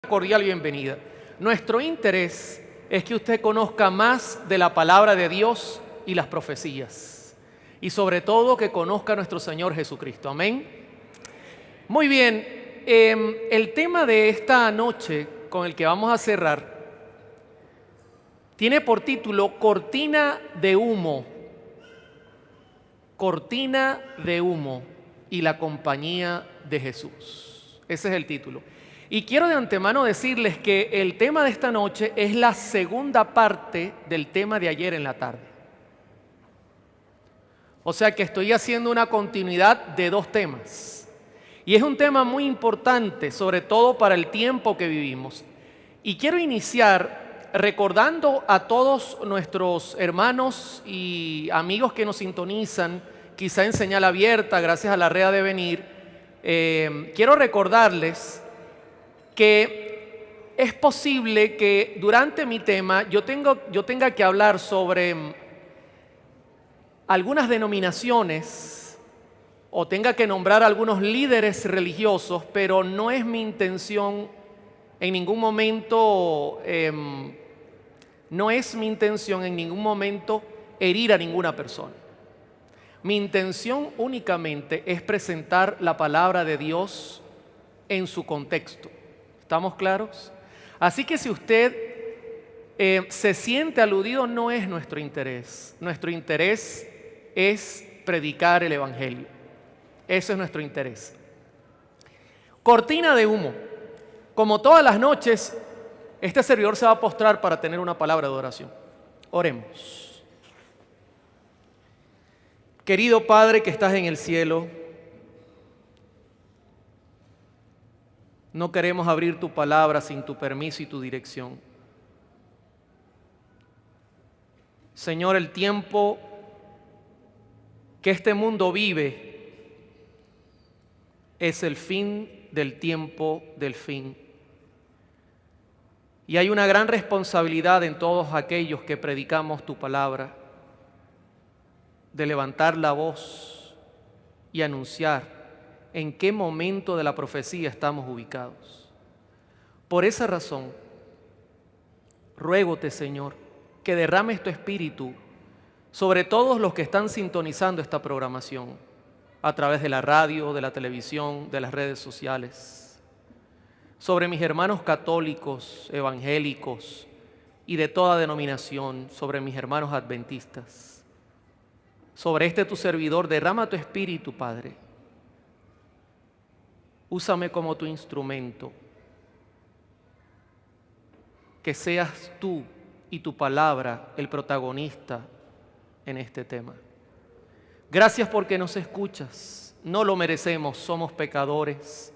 cordial bienvenida. Nuestro interés es que usted conozca más de la palabra de Dios y las profecías. Y sobre todo que conozca a nuestro Señor Jesucristo. Amén. Muy bien, el tema de esta noche con el que vamos a cerrar tiene por título Cortina de humo. Cortina de humo y la compañía de Jesús. Ese es el título. Y quiero de antemano decirles que el tema de esta noche es la segunda parte del tema de ayer en la tarde. O sea que estoy haciendo una continuidad de dos temas. Y es un tema muy importante, sobre todo para el tiempo que vivimos. Y quiero iniciar recordando a todos nuestros hermanos y amigos que nos sintonizan, quizá en señal abierta, gracias a la red de venir. Quiero recordarles que es posible que durante mi tema yo tenga que hablar sobre algunas denominaciones o tenga que nombrar algunos líderes religiosos, pero no es mi intención en ningún momento, herir a ninguna persona. Mi intención únicamente es presentar la palabra de Dios en su contexto. ¿Estamos claros? Así que si usted se siente aludido, no es nuestro interés. Nuestro interés es predicar el Evangelio. Ese es nuestro interés. Cortina de humo. Como todas las noches, este servidor se va a postrar para tener una palabra de oración. Oremos. Querido Padre que estás en el cielo, no queremos abrir tu palabra sin tu permiso y tu dirección. Señor, el tiempo que este mundo vive es el fin del tiempo del fin. Y hay una gran responsabilidad en todos aquellos que predicamos tu palabra, de levantar la voz y anunciar en qué momento de la profecía estamos ubicados. Por esa razón, ruégote, Señor, que derrames tu espíritu sobre todos los que están sintonizando esta programación a través de la radio, de la televisión, de las redes sociales, sobre mis hermanos católicos, evangélicos y de toda denominación, sobre mis hermanos adventistas, sobre este tu servidor. Derrama tu espíritu, Padre. Úsame como tu instrumento, que seas tú y tu palabra el protagonista en este tema. Gracias porque nos escuchas. No lo merecemos, somos pecadores,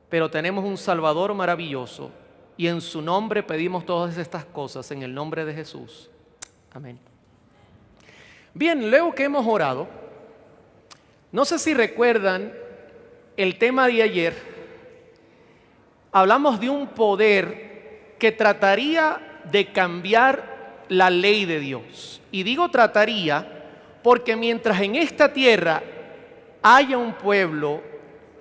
pero tenemos un Salvador maravilloso y en su nombre pedimos todas estas cosas, en el nombre de Jesús. Amén. Bien, luego que hemos orado, no sé si recuerdan el tema de ayer. Hablamos de un poder que trataría de cambiar la ley de Dios. Y digo trataría porque mientras en esta tierra haya un pueblo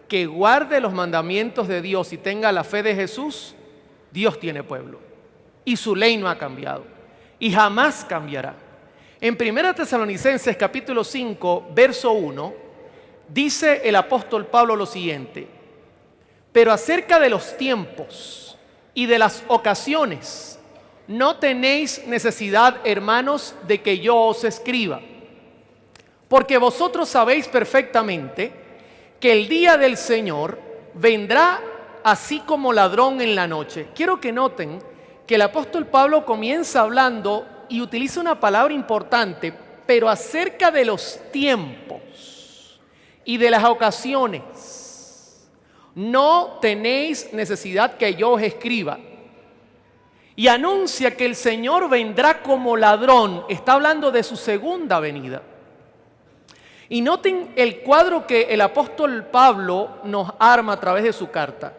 que guarde los mandamientos de Dios y tenga la fe de Jesús, Dios tiene pueblo. Y su ley no ha cambiado. Y jamás cambiará. En 1 Tesalonicenses capítulo 5, verso 1, dice el apóstol Pablo lo siguiente: pero acerca de los tiempos y de las ocasiones, no tenéis necesidad, hermanos, de que yo os escriba, porque vosotros sabéis perfectamente que el día del Señor vendrá así como ladrón en la noche. Quiero que noten que el apóstol Pablo comienza hablando y utiliza una palabra importante, pero acerca de los tiempos y de las ocasiones, no tenéis necesidad que yo os escriba. Y anuncia que el Señor vendrá como ladrón. Está hablando de su segunda venida. Y noten el cuadro que el apóstol Pablo nos arma a través de su carta.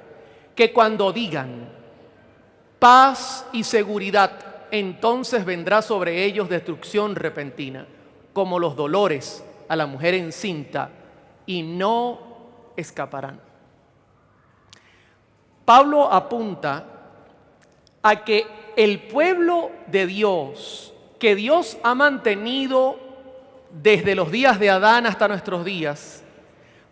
Que cuando digan paz y seguridad, entonces vendrá sobre ellos destrucción repentina, como los dolores a la mujer encinta, y no escaparán. Pablo apunta a que el pueblo de Dios, que Dios ha mantenido desde los días de Adán hasta nuestros días,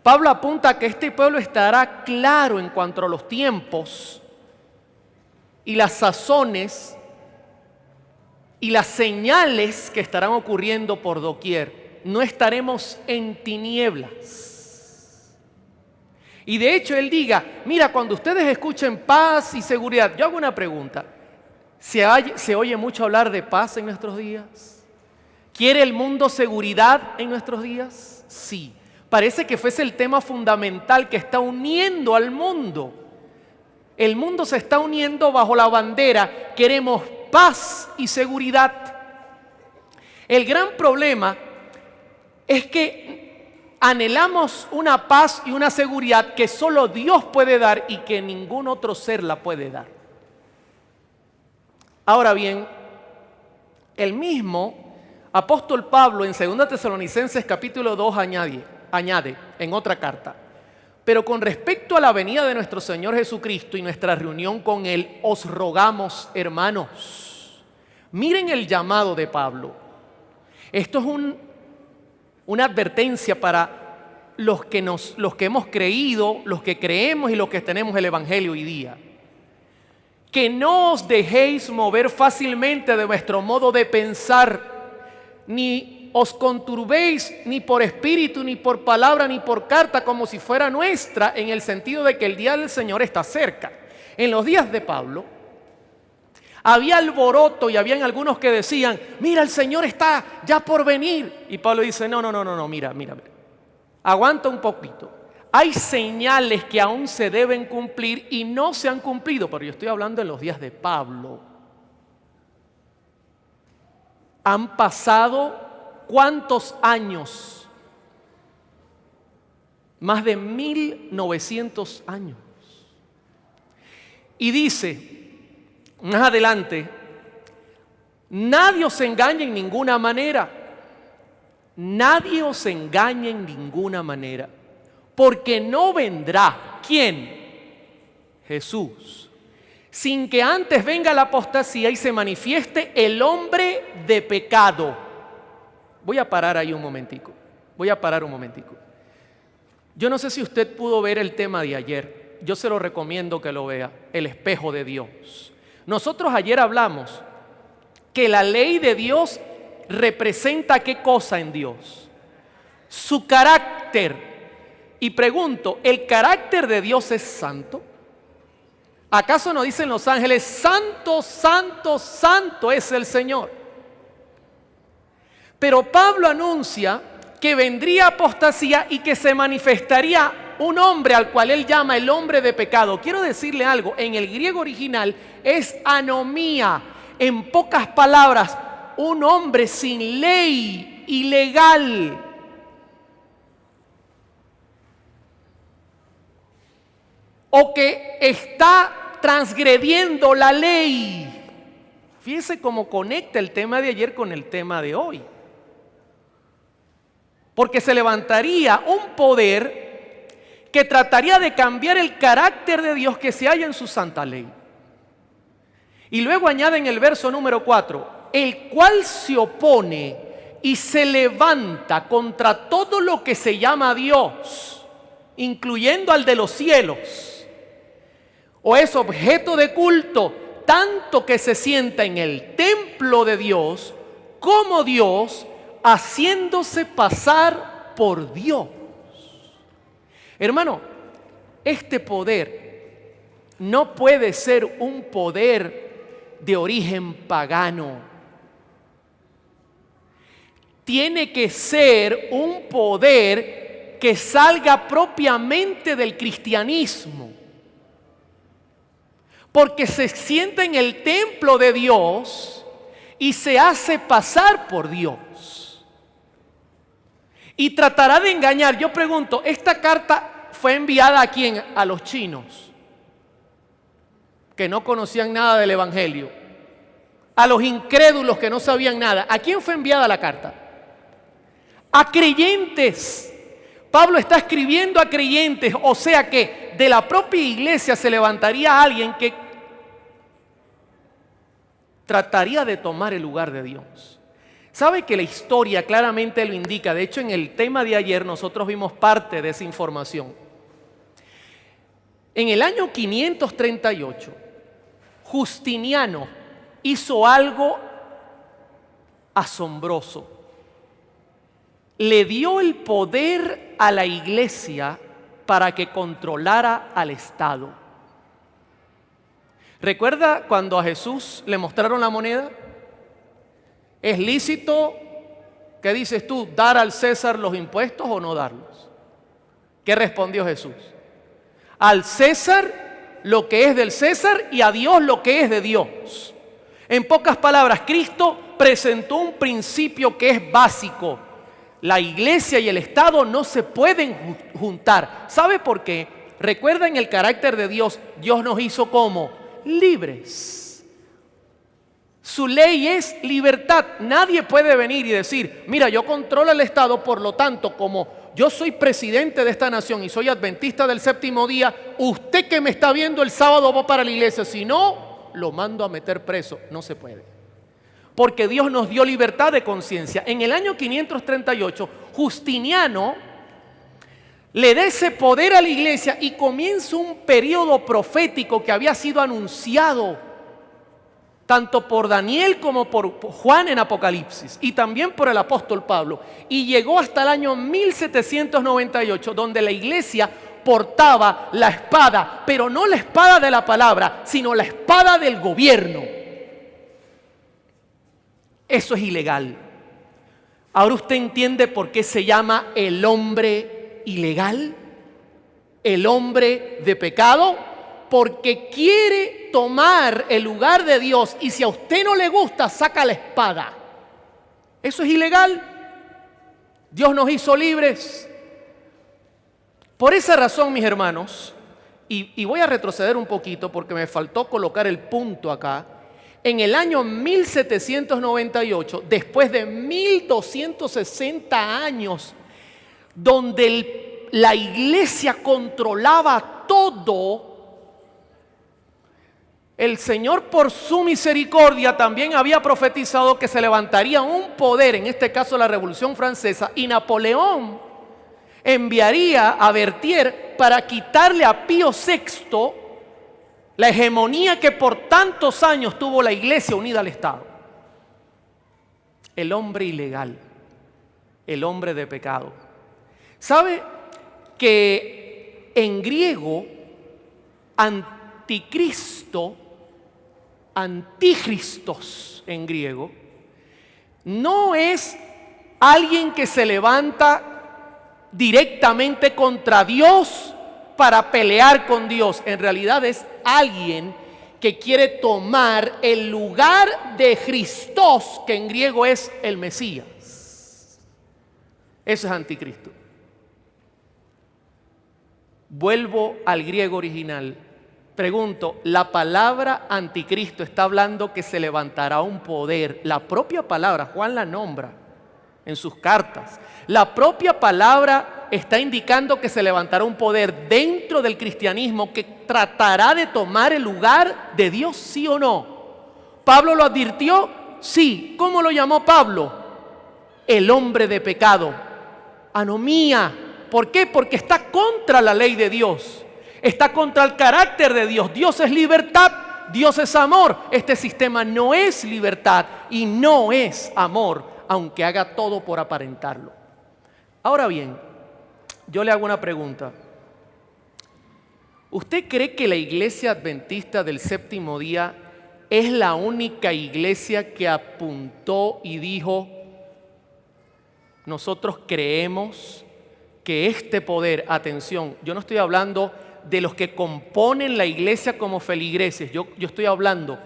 Pablo apunta a que este pueblo estará claro en cuanto a los tiempos y las sazones y las señales que estarán ocurriendo por doquier. No estaremos en tinieblas. Y de hecho él diga, mira, cuando ustedes escuchen paz y seguridad, yo hago una pregunta, ¿se oye mucho hablar de paz en nuestros días? ¿Quiere el mundo seguridad en nuestros días? Sí. Parece que fuese el tema fundamental que está uniendo al mundo. El mundo se está uniendo bajo la bandera, queremos paz y seguridad. El gran problema es que anhelamos una paz y una seguridad que solo Dios puede dar y que ningún otro ser la puede dar. Ahora bien, el mismo apóstol Pablo en 2 Tesalonicenses capítulo 2 añade en otra carta, pero con respecto a la venida de nuestro Señor Jesucristo y nuestra reunión con Él, os rogamos, hermanos. Miren el llamado de Pablo. Esto es una advertencia para los que hemos creído, los que creemos y los que tenemos el Evangelio hoy día. Que no os dejéis mover fácilmente de vuestro modo de pensar, ni os conturbéis ni por espíritu, ni por palabra, ni por carta, como si fuera nuestra, en el sentido de que el día del Señor está cerca. En los días de Pablo había alboroto y habían algunos que decían, mira, el Señor está ya por venir. Y Pablo dice, no, mira, aguanta un poquito. Hay señales que aún se deben cumplir y no se han cumplido, pero yo estoy hablando en los días de Pablo. Han pasado ¿cuántos años? Más de 1900 años. Y dice, más adelante, nadie os engañe en ninguna manera. Nadie os engañe en ninguna manera. Porque no vendrá, ¿quién? Jesús. Sin que antes venga la apostasía y se manifieste el hombre de pecado. Voy a parar ahí un momentico. Yo no sé si usted pudo ver el tema de ayer. Yo se lo recomiendo que lo vea. El espejo de Dios. Nosotros ayer hablamos que la ley de Dios representa ¿qué cosa en Dios? Su carácter. Y pregunto, ¿el carácter de Dios es santo? ¿Acaso no dicen los ángeles, santo, santo, santo es el Señor? Pero Pablo anuncia que vendría apostasía y que se manifestaría un hombre al cual él llama el hombre de pecado. Quiero decirle algo, en el griego original es anomía. En pocas palabras, un hombre sin ley, ilegal. O que está transgrediendo la ley. Fíjese cómo conecta el tema de ayer con el tema de hoy. Porque se levantaría un poder que trataría de cambiar el carácter de Dios que se halla en su santa ley. Y luego añade en el verso número 4, el cual se opone y se levanta contra todo lo que se llama Dios, incluyendo al de los cielos, o es objeto de culto, tanto que se sienta en el templo de Dios como Dios, haciéndose pasar por Dios. Hermano, este poder no puede ser un poder de origen pagano. Tiene que ser un poder que salga propiamente del cristianismo. Porque se sienta en el templo de Dios y se hace pasar por Dios. Y tratará de engañar. Yo pregunto, ¿esta carta fue enviada a quién? A los chinos, que no conocían nada del Evangelio. A los incrédulos que no sabían nada. ¿A quién fue enviada la carta? A creyentes, Pablo está escribiendo a creyentes, o sea que de la propia iglesia se levantaría alguien que trataría de tomar el lugar de Dios. ¿Sabe que la historia claramente lo indica? De hecho, en el tema de ayer nosotros vimos parte de esa información. En el año 538, Justiniano hizo algo asombroso. Le dio el poder a la iglesia para que controlara al Estado. ¿Recuerda cuando a Jesús le mostraron la moneda? ¿Es lícito, qué dices tú, dar al César los impuestos o no darlos? ¿Qué respondió Jesús? Al César lo que es del César y a Dios lo que es de Dios. En pocas palabras, Cristo presentó un principio que es básico. La iglesia y el Estado no se pueden juntar. ¿Sabe por qué? Recuerden el carácter de Dios. Dios nos hizo como libres. Su ley es libertad. Nadie puede venir y decir, mira, yo controlo el Estado, por lo tanto, como yo soy presidente de esta nación y soy adventista del séptimo día, usted que me está viendo el sábado va para la iglesia, si no, lo mando a meter preso. No se puede. Porque Dios nos dio libertad de conciencia. En el año 538, Justiniano le da ese poder a la iglesia y comienza un periodo profético que había sido anunciado tanto por Daniel como por Juan en Apocalipsis y también por el apóstol Pablo. Y llegó hasta el año 1798, donde la iglesia portaba la espada, pero no la espada de la palabra, sino la espada del gobierno. Eso es ilegal. Ahora usted entiende por qué se llama el hombre ilegal, el hombre de pecado, porque quiere tomar el lugar de Dios y si a usted no le gusta, saca la espada. Eso es ilegal. Dios nos hizo libres. Por esa razón, mis hermanos, y voy a retroceder un poquito porque me faltó colocar el punto acá. En el año 1798, después de 1260 años, donde la iglesia controlaba todo, el Señor por su misericordia también había profetizado que se levantaría un poder, en este caso la Revolución Francesa, y Napoleón enviaría a Berthier para quitarle a Pío VI la hegemonía que por tantos años tuvo la iglesia unida al Estado. El hombre ilegal, el hombre de pecado. ¿Sabe que en griego anticristo, anticristos en griego, no es alguien que se levanta directamente contra Dios para pelear con Dios? En realidad es alguien que quiere tomar el lugar de Christos, que en griego es el Mesías. Eso es anticristo. Vuelvo al griego original. Pregunto, ¿la palabra anticristo está hablando que se levantará un poder? La propia palabra, Juan la nombra en sus cartas. La propia palabra está indicando que se levantará un poder dentro del cristianismo que tratará de tomar el lugar de Dios, ¿sí o no? ¿Pablo lo advirtió? Sí. ¿Cómo lo llamó Pablo? El hombre de pecado. Anomía. ¿Por qué? Porque está contra la ley de Dios. Está contra el carácter de Dios. Dios es libertad, Dios es amor. Este sistema no es libertad y no es amor, aunque haga todo por aparentarlo. Ahora bien, yo le hago una pregunta. ¿Usted cree que la iglesia adventista del séptimo día es la única iglesia que apuntó y dijo, nosotros creemos que este poder, atención, yo no estoy hablando de los que componen la iglesia como feligreses, yo estoy hablando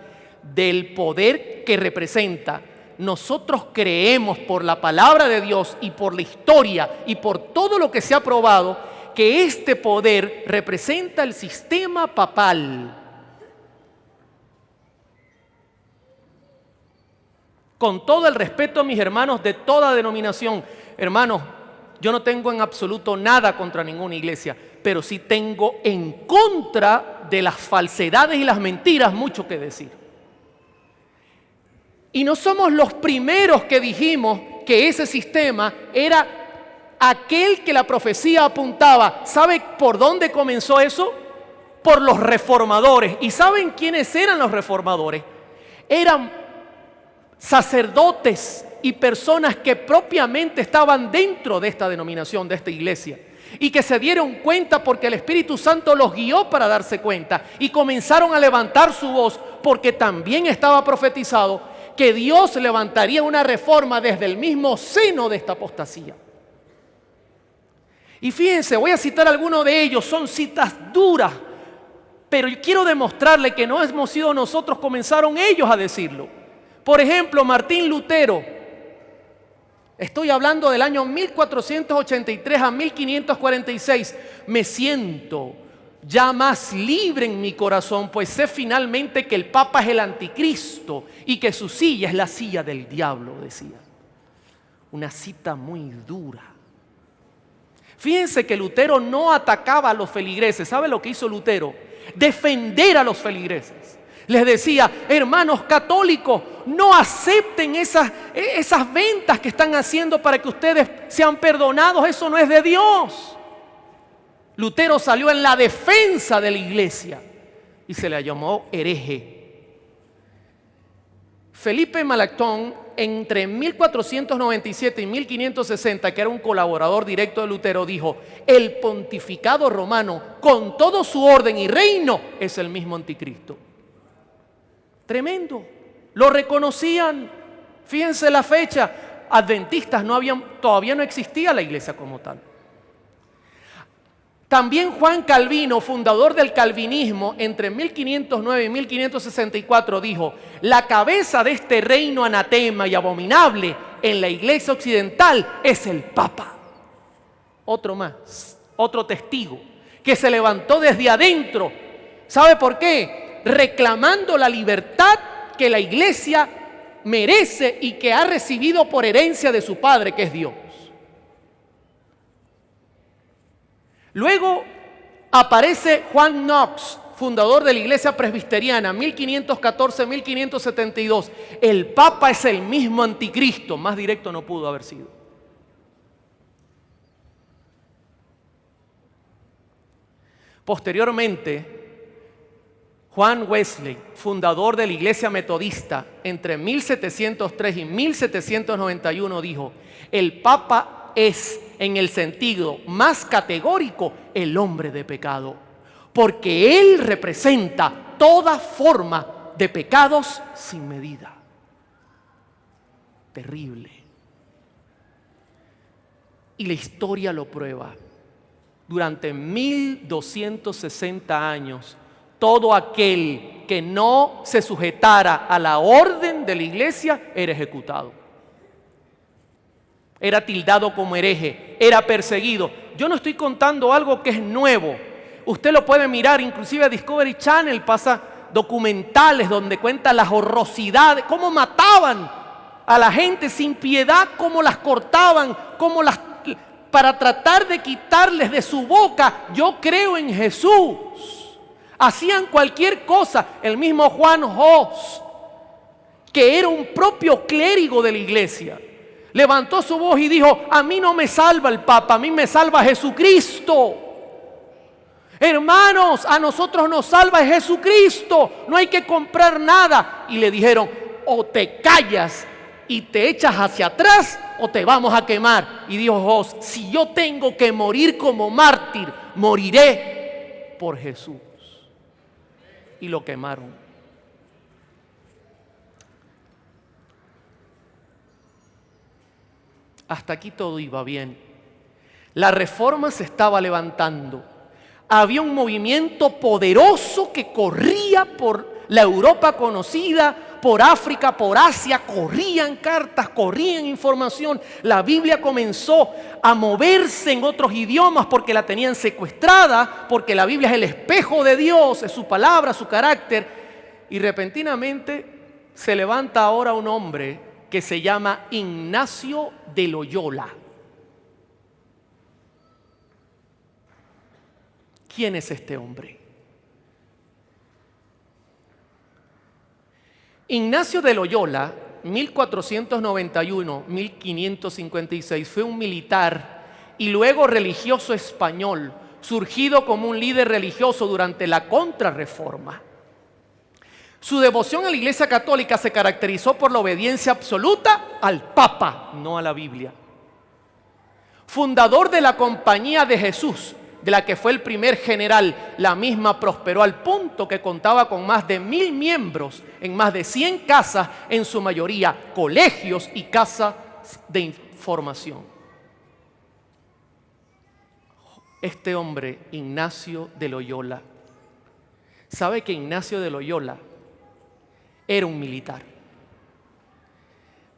del poder que representa. Nosotros creemos por la palabra de Dios y por la historia y por todo lo que se ha probado que este poder representa el sistema papal. Con todo el respeto a mis hermanos de toda denominación, hermanos, Yo no tengo en absoluto nada contra ninguna iglesia, pero sí tengo en contra de las falsedades y las mentiras mucho que decir. Y no somos los primeros que dijimos que ese sistema era aquel que la profecía apuntaba. ¿Sabe por dónde comenzó eso? Por los reformadores. ¿Y saben quiénes eran los reformadores? Eran sacerdotes y personas que propiamente estaban dentro de esta denominación, de esta iglesia, y que se dieron cuenta porque el Espíritu Santo los guió para darse cuenta, y comenzaron a levantar su voz porque también estaba profetizado que Dios levantaría una reforma desde el mismo seno de esta apostasía. Y fíjense, voy a citar algunos de ellos, son citas duras, pero quiero demostrarle que no hemos sido nosotros, comenzaron ellos a decirlo. Por ejemplo, Martín Lutero, estoy hablando del año 1483 a 1546, me siento ya más libre en mi corazón, pues sé finalmente que el Papa es el anticristo y que su silla es la silla del diablo, decía. Una cita muy dura. Fíjense que Lutero no atacaba a los feligreses. ¿Sabe lo que hizo Lutero? Defender a los feligreses. Les decía, hermanos católicos, no acepten esas ventas que están haciendo para que ustedes sean perdonados. Eso no es de Dios. Lutero salió en la defensa de la iglesia y se le llamó hereje. Felipe Melanchthon, entre 1497 y 1560, que era un colaborador directo de Lutero, dijo: el pontificado romano, con todo su orden y reino, es el mismo anticristo. Tremendo. Lo reconocían. Fíjense la fecha. Adventistas todavía no existía la iglesia como tal. También Juan Calvino, fundador del calvinismo, entre 1509 y 1564, dijo: la cabeza de este reino anatema y abominable en la iglesia occidental es el Papa. Otro más, otro testigo, que se levantó desde adentro. ¿Sabe por qué? Reclamando la libertad que la iglesia merece y que ha recibido por herencia de su Padre, que es Dios. Luego aparece Juan Knox, fundador de la iglesia presbiteriana, 1514-1572. El Papa es el mismo anticristo, más directo no pudo haber sido. Posteriormente, Juan Wesley, fundador de la iglesia metodista, entre 1703 y 1791, dijo: el Papa es, en el sentido más categórico, el hombre de pecado, porque él representa toda forma de pecados sin medida. Terrible. Y la historia lo prueba. Durante 1260 años, todo aquel que no se sujetara a la orden de la iglesia era ejecutado. Era tildado como hereje, era perseguido. Yo no estoy contando algo que es nuevo. Usted lo puede mirar, inclusive Discovery Channel pasa documentales donde cuenta las horrorosidades, cómo mataban a la gente sin piedad, cómo las cortaban, para tratar de quitarles de su boca: yo creo en Jesús. Hacían cualquier cosa. El mismo Juan Hus, que era un propio clérigo de la iglesia, levantó su voz y dijo: a mí no me salva el Papa, a mí me salva Jesucristo. Hermanos, a nosotros nos salva Jesucristo, no hay que comprar nada. Y le dijeron: o te callas y te echas hacia atrás o te vamos a quemar. Y dijo Hus: si yo tengo que morir como mártir, moriré por Jesús. Y lo quemaron. Hasta aquí todo iba bien. La reforma se estaba levantando. Había un movimiento poderoso que corría por la Europa conocida, por África, por Asia. Corrían cartas, corrían información. La Biblia comenzó a moverse en otros idiomas porque la tenían secuestrada, porque la Biblia es el espejo de Dios, es su palabra, su carácter. Y repentinamente se levanta ahora un hombre que se llama Ignacio de Loyola. ¿Quién es este hombre? Ignacio de Loyola, 1491-1556, fue un militar y luego religioso español, surgido como un líder religioso durante la Contrarreforma. Su devoción a la Iglesia Católica se caracterizó por la obediencia absoluta al Papa, no a la Biblia. Fundador de la Compañía de Jesús, de la que fue el primer general, la misma prosperó al punto que contaba con más de 1000 miembros en más de 100 casas, en su mayoría colegios y casas de información. Este hombre, Ignacio de Loyola, ¿sabe que Ignacio de Loyola era un militar?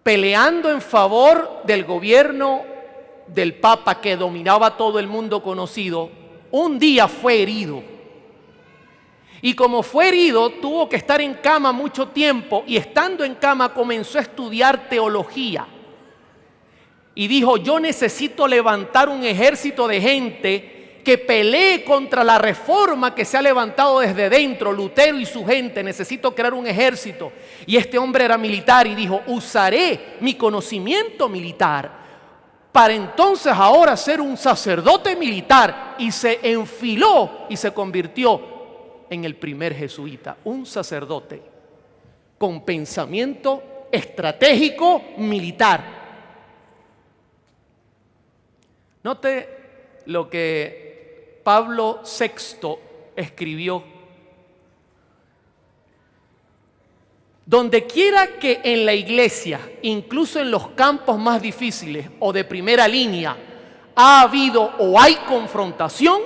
Peleando en favor del gobierno del Papa que dominaba todo el mundo conocido, un día fue herido. Y como fue herido, tuvo que estar en cama mucho tiempo, y estando en cama comenzó a estudiar teología. Y dijo: yo necesito levantar un ejército de gente que pelee contra la reforma que se ha levantado desde dentro, Lutero y su gente. Necesito crear un ejército. Y este hombre era militar y dijo: usaré mi conocimiento militar para entonces ahora ser un sacerdote militar. Y se enfiló y se convirtió en el primer jesuita, un sacerdote con pensamiento estratégico militar. Note lo que Pablo VI escribió: donde quiera que en la iglesia, incluso en los campos más difíciles o de primera línea, ha habido o hay confrontación,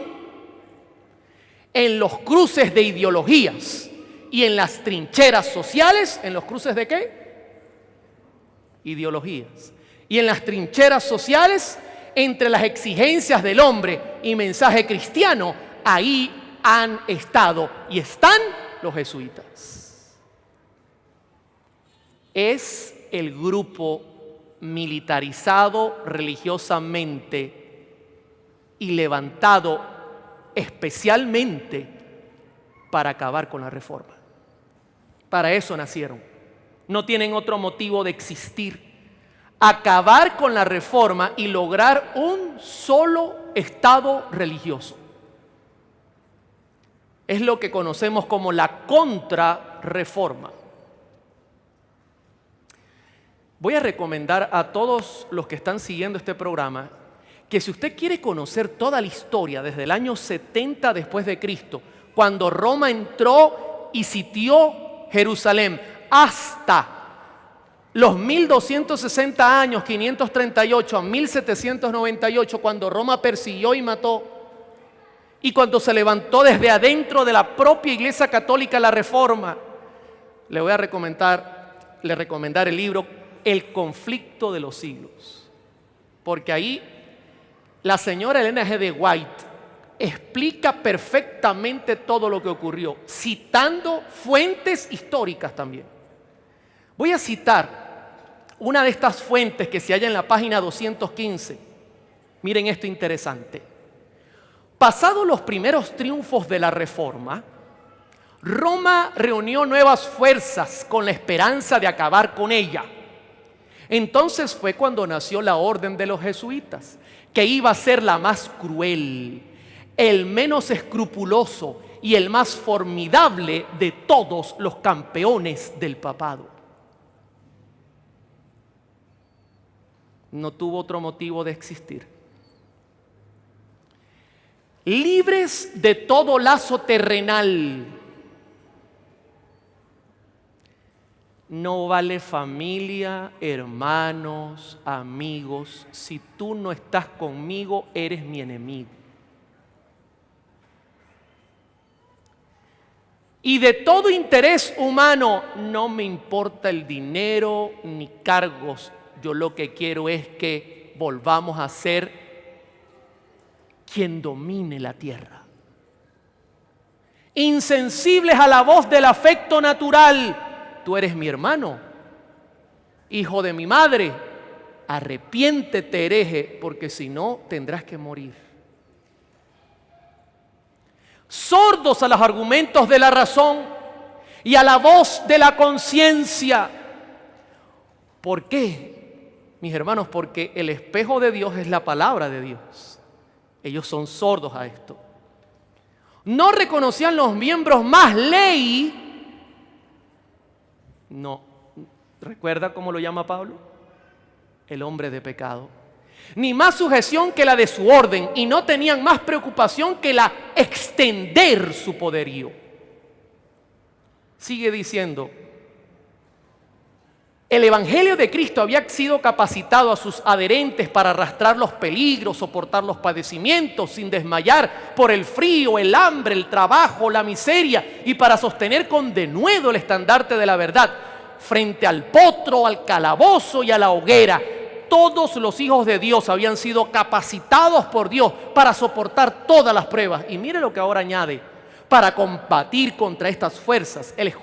en los cruces de ideologías y en las trincheras sociales. ¿En los cruces de qué? Ideologías. Y en las trincheras sociales, entre las exigencias del hombre y mensaje cristiano, ahí han estado y están los jesuitas. Es el grupo militarizado religiosamente y levantado especialmente para acabar con la reforma. Para eso nacieron. No tienen otro motivo de existir. Acabar con la reforma y lograr un solo estado religioso. Es lo que conocemos como la contrarreforma. Voy a recomendar a todos los que están siguiendo este programa que si usted quiere conocer toda la historia desde el año 70 después de Cristo, cuando Roma entró y sitió Jerusalén, hasta los 1260 años, 538 a 1798, cuando Roma persiguió y mató, y cuando se levantó desde adentro de la propia Iglesia Católica la reforma, le voy a recomendar el libro El conflicto de los siglos, porque ahí la señora Elena G. de White explica perfectamente todo lo que ocurrió, citando fuentes históricas también. Voy a citar una de estas fuentes que se halla en la página 215. Miren esto interesante. Pasados los primeros triunfos de la Reforma, Roma reunió nuevas fuerzas con la esperanza de acabar con ella. Entonces fue cuando nació la orden de los jesuitas, que iba a ser la más cruel, el menos escrupuloso y el más formidable de todos los campeones del papado. No tuvo otro motivo de existir. Libres de todo lazo terrenal. No vale familia, hermanos, amigos. Si tú no estás conmigo, eres mi enemigo. Y de todo interés humano, no me importa el dinero ni cargos. Yo lo que quiero es que volvamos a ser quien domine la tierra. Insensibles a la voz del afecto natural. Tú eres mi hermano, hijo de mi madre. Arrepiéntete, hereje, porque si no tendrás que morir. sordos a los argumentos de la razón y a la voz de la conciencia. ¿Por qué, mis hermanos? Porque el espejo de Dios es la palabra de Dios. Ellos son sordos a esto. No reconocían los miembros más ley. No. ¿Recuerda cómo lo llama Pablo? El hombre de pecado. Ni más sujeción que la de su orden, y no tenían más preocupación que la extender su poderío. Sigue diciendo, el evangelio de Cristo había sido capacitado a sus adherentes para arrastrar los peligros, soportar los padecimientos sin desmayar por el frío, el hambre, el trabajo, la miseria, y para sostener con denuedo el estandarte de la verdad frente al potro, al calabozo y a la hoguera. Todos los hijos de Dios habían sido capacitados por Dios para soportar todas las pruebas. Y mire lo que ahora añade: para combatir contra estas fuerzas. El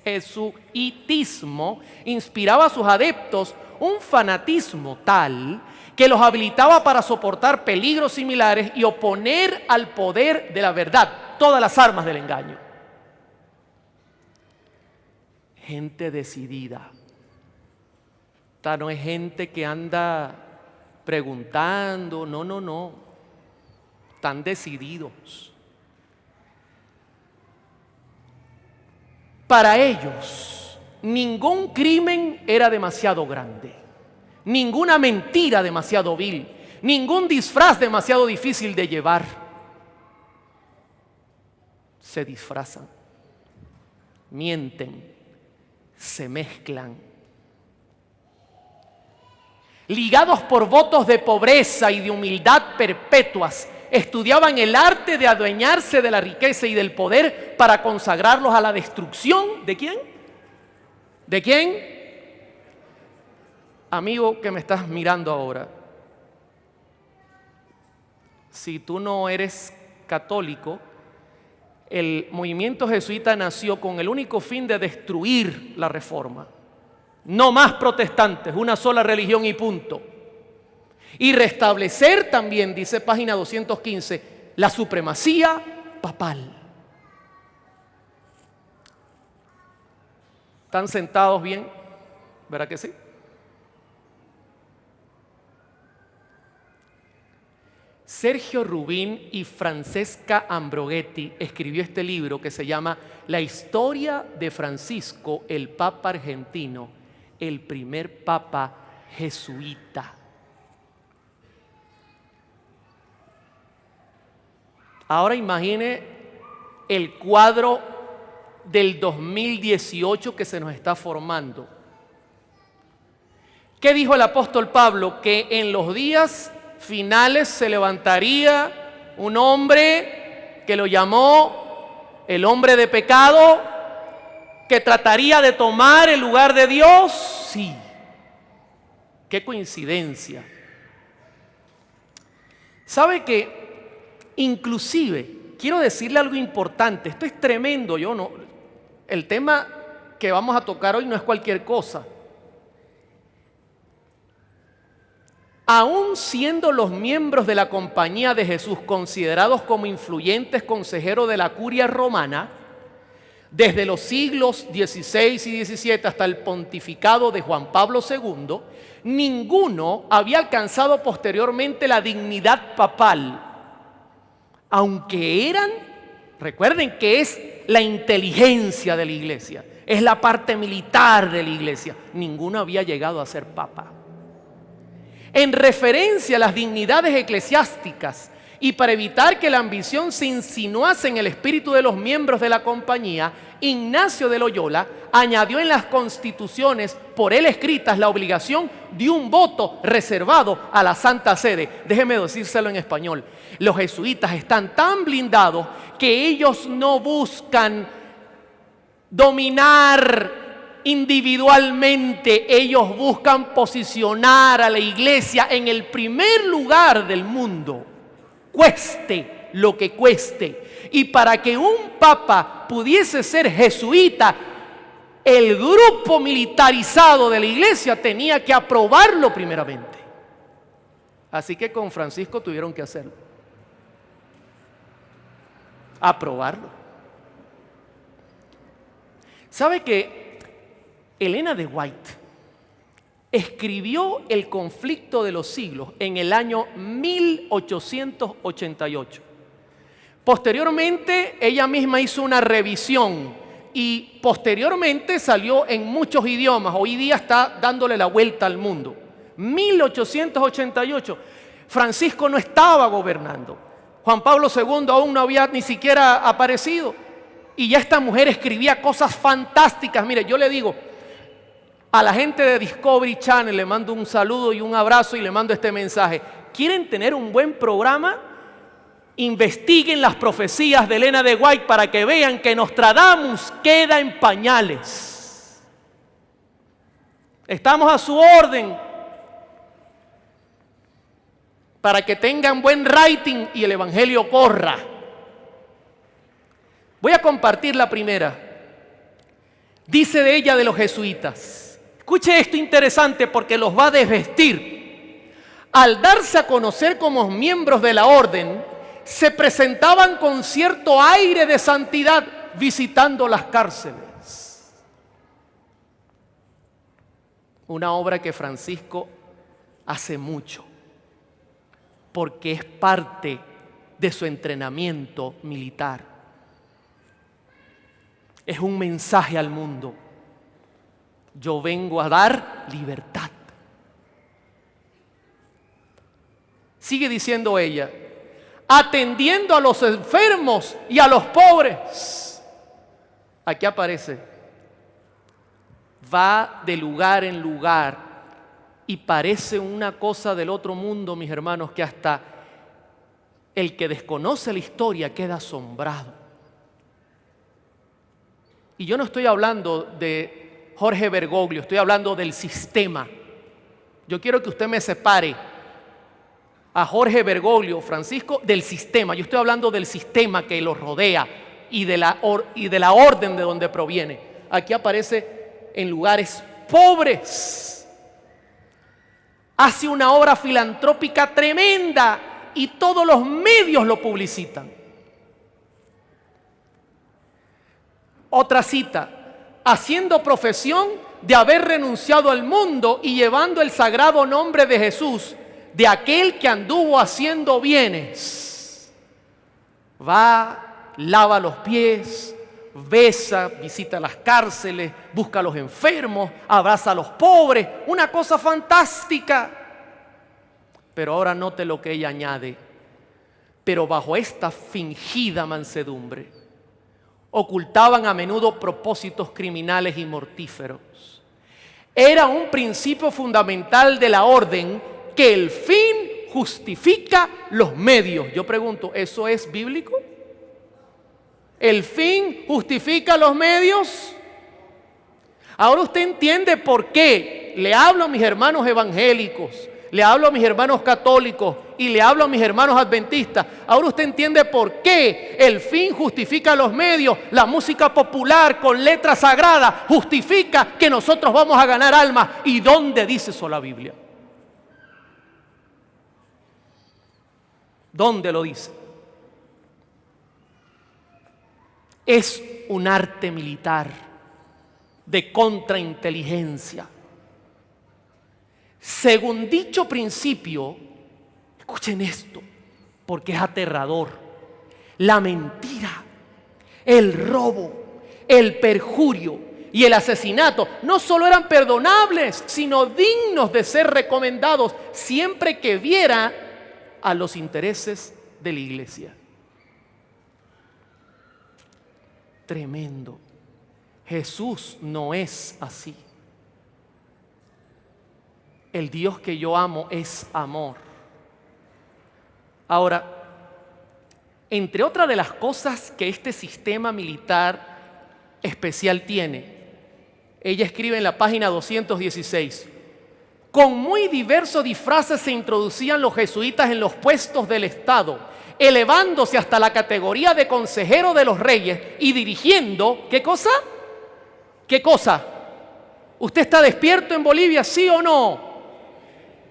jesuitismo inspiraba a sus adeptos un fanatismo tal que los habilitaba para soportar peligros similares y oponer al poder de la verdad todas las armas del engaño. Gente decidida. Esta no es gente que anda preguntando, no. Están decididos. Para ellos, ningún crimen era demasiado grande, ninguna mentira demasiado vil, ningún disfraz demasiado difícil de llevar. Se disfrazan, mienten, se mezclan. Ligados por votos de pobreza y de humildad perpetuas, estudiaban el arte de adueñarse de la riqueza y del poder para consagrarlos a la destrucción. ¿De quién? ¿De quién? Amigo que me estás mirando ahora, si tú no eres católico, el movimiento jesuita nació con el único fin de destruir la Reforma. No más protestantes, una sola religión y punto. Y restablecer también, dice página 215, la supremacía papal. ¿Están sentados bien? ¿Verdad que sí? Sergio Rubín y Francesca Ambrogetti escribió este libro que se llama La historia de Francisco, el Papa argentino, el primer Papa jesuita. Ahora imagine el cuadro del 2018 que se nos está formando. ¿Qué dijo el apóstol Pablo? Que en los días finales se levantaría un hombre que lo llamó el hombre de pecado, que trataría de tomar el lugar de Dios. Sí, qué coincidencia. ¿Sabe que inclusive, quiero decirle algo importante, esto es tremendo, el tema que vamos a tocar hoy no es cualquier cosa. Aún siendo los miembros de la Compañía de Jesús considerados como influyentes consejeros de la curia romana, desde los siglos XVI y XVII hasta el pontificado de Juan Pablo II, ninguno había alcanzado posteriormente la dignidad papal. Aunque recuerden que es la inteligencia de la iglesia, es la parte militar de la iglesia, ninguno había llegado a ser papa. En referencia a las dignidades eclesiásticas y para evitar que la ambición se insinuase en el espíritu de los miembros de la compañía, Ignacio de Loyola añadió en las constituciones por él escritas la obligación de un voto reservado a la Santa Sede. Déjeme decírselo en español. Los jesuitas están tan blindados que ellos no buscan dominar individualmente, ellos buscan posicionar a la iglesia en el primer lugar del mundo, cueste lo que cueste. Y para que un papa pudiese ser jesuita, el grupo militarizado de la iglesia tenía que aprobarlo primeramente. Así que con Francisco tuvieron que hacerlo. aprobarlo. ¿Sabe que Elena de White escribió El conflicto de los siglos en el año 1888? Posteriormente, ella misma hizo una revisión y posteriormente salió en muchos idiomas. Hoy día está dándole la vuelta al mundo. 1888. Francisco no estaba gobernando. Juan Pablo II aún no había ni siquiera aparecido. Y ya esta mujer escribía cosas fantásticas. Mire, yo le digo a la gente de Discovery Channel, le mando un saludo y un abrazo y le mando este mensaje. ¿Quieren tener un buen programa? Investiguen las profecías de Elena de White para que vean que Nostradamus queda en pañales. Estamos a su orden para que tengan buen rating y el evangelio corra. Voy a compartir la primera. Dice de ella de los jesuitas. Escuche esto interesante porque los va a desvestir. Al darse a conocer como miembros de la orden, se presentaban con cierto aire de santidad visitando las cárceles. Una obra que Francisco hace mucho, porque es parte de su entrenamiento militar. Es un mensaje al mundo. Yo vengo a dar libertad. Sigue diciendo ella, atendiendo a los enfermos y a los pobres. Aquí aparece, va de lugar en lugar y parece una cosa del otro mundo, mis hermanos, que hasta el que desconoce la historia queda asombrado. Y yo no estoy hablando de Jorge Bergoglio, estoy hablando del sistema. Yo quiero que usted me separe a Jorge Bergoglio, Francisco, del sistema. Yo estoy hablando del sistema que los rodea y de la orden de donde proviene. Aquí aparece en lugares pobres. Hace una obra filantrópica tremenda y todos los medios lo publicitan. Otra cita, haciendo profesión de haber renunciado al mundo y llevando el sagrado nombre de Jesús, de aquel que anduvo haciendo bienes. Va, lava los pies, besa, visita las cárceles, busca a los enfermos, abraza a los pobres. Una cosa fantástica. Pero ahora note lo que ella añade. Pero bajo esta fingida mansedumbre, ocultaban a menudo propósitos criminales y mortíferos. Era un principio fundamental de la orden que el fin justifica los medios. Yo pregunto, ¿eso es bíblico? ¿El fin justifica los medios? Ahora usted entiende por qué le hablo a mis hermanos evangélicos, le hablo a mis hermanos católicos y le hablo a mis hermanos adventistas. Ahora usted entiende por qué el fin justifica los medios. La música popular con letra sagrada justifica que nosotros vamos a ganar almas. ¿Y dónde dice eso la Biblia? ¿Dónde lo dice? Es un arte militar de contrainteligencia. Según dicho principio, escuchen esto, porque es aterrador. La mentira, el robo, el perjurio y el asesinato no solo eran perdonables, sino dignos de ser recomendados siempre que viera a los intereses de la iglesia. Tremendo. Jesús no es así. El Dios que yo amo es amor. Ahora, entre otras de las cosas que este sistema militar especial tiene, ella escribe en la página 216, con muy diversos disfraces se introducían los jesuitas en los puestos del Estado, elevándose hasta la categoría de consejero de los reyes y dirigiendo, ¿qué cosa? ¿Qué cosa? ¿Usted está despierto en Bolivia, sí o no?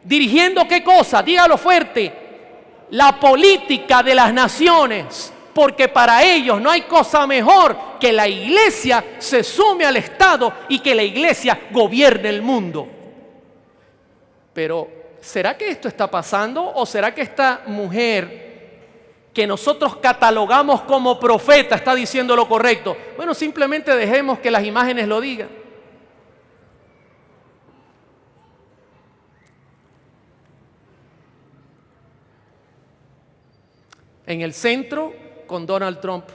¿Dirigiendo qué cosa? Dígalo fuerte. La política de las naciones porque para ellos no hay cosa mejor que la iglesia se sume al Estado y que la iglesia gobierne el mundo. Pero, ¿será que esto está pasando o será que esta mujer que nosotros catalogamos como profeta está diciendo lo correcto? Bueno, simplemente dejemos que las imágenes lo digan. En el centro, con Donald Trump.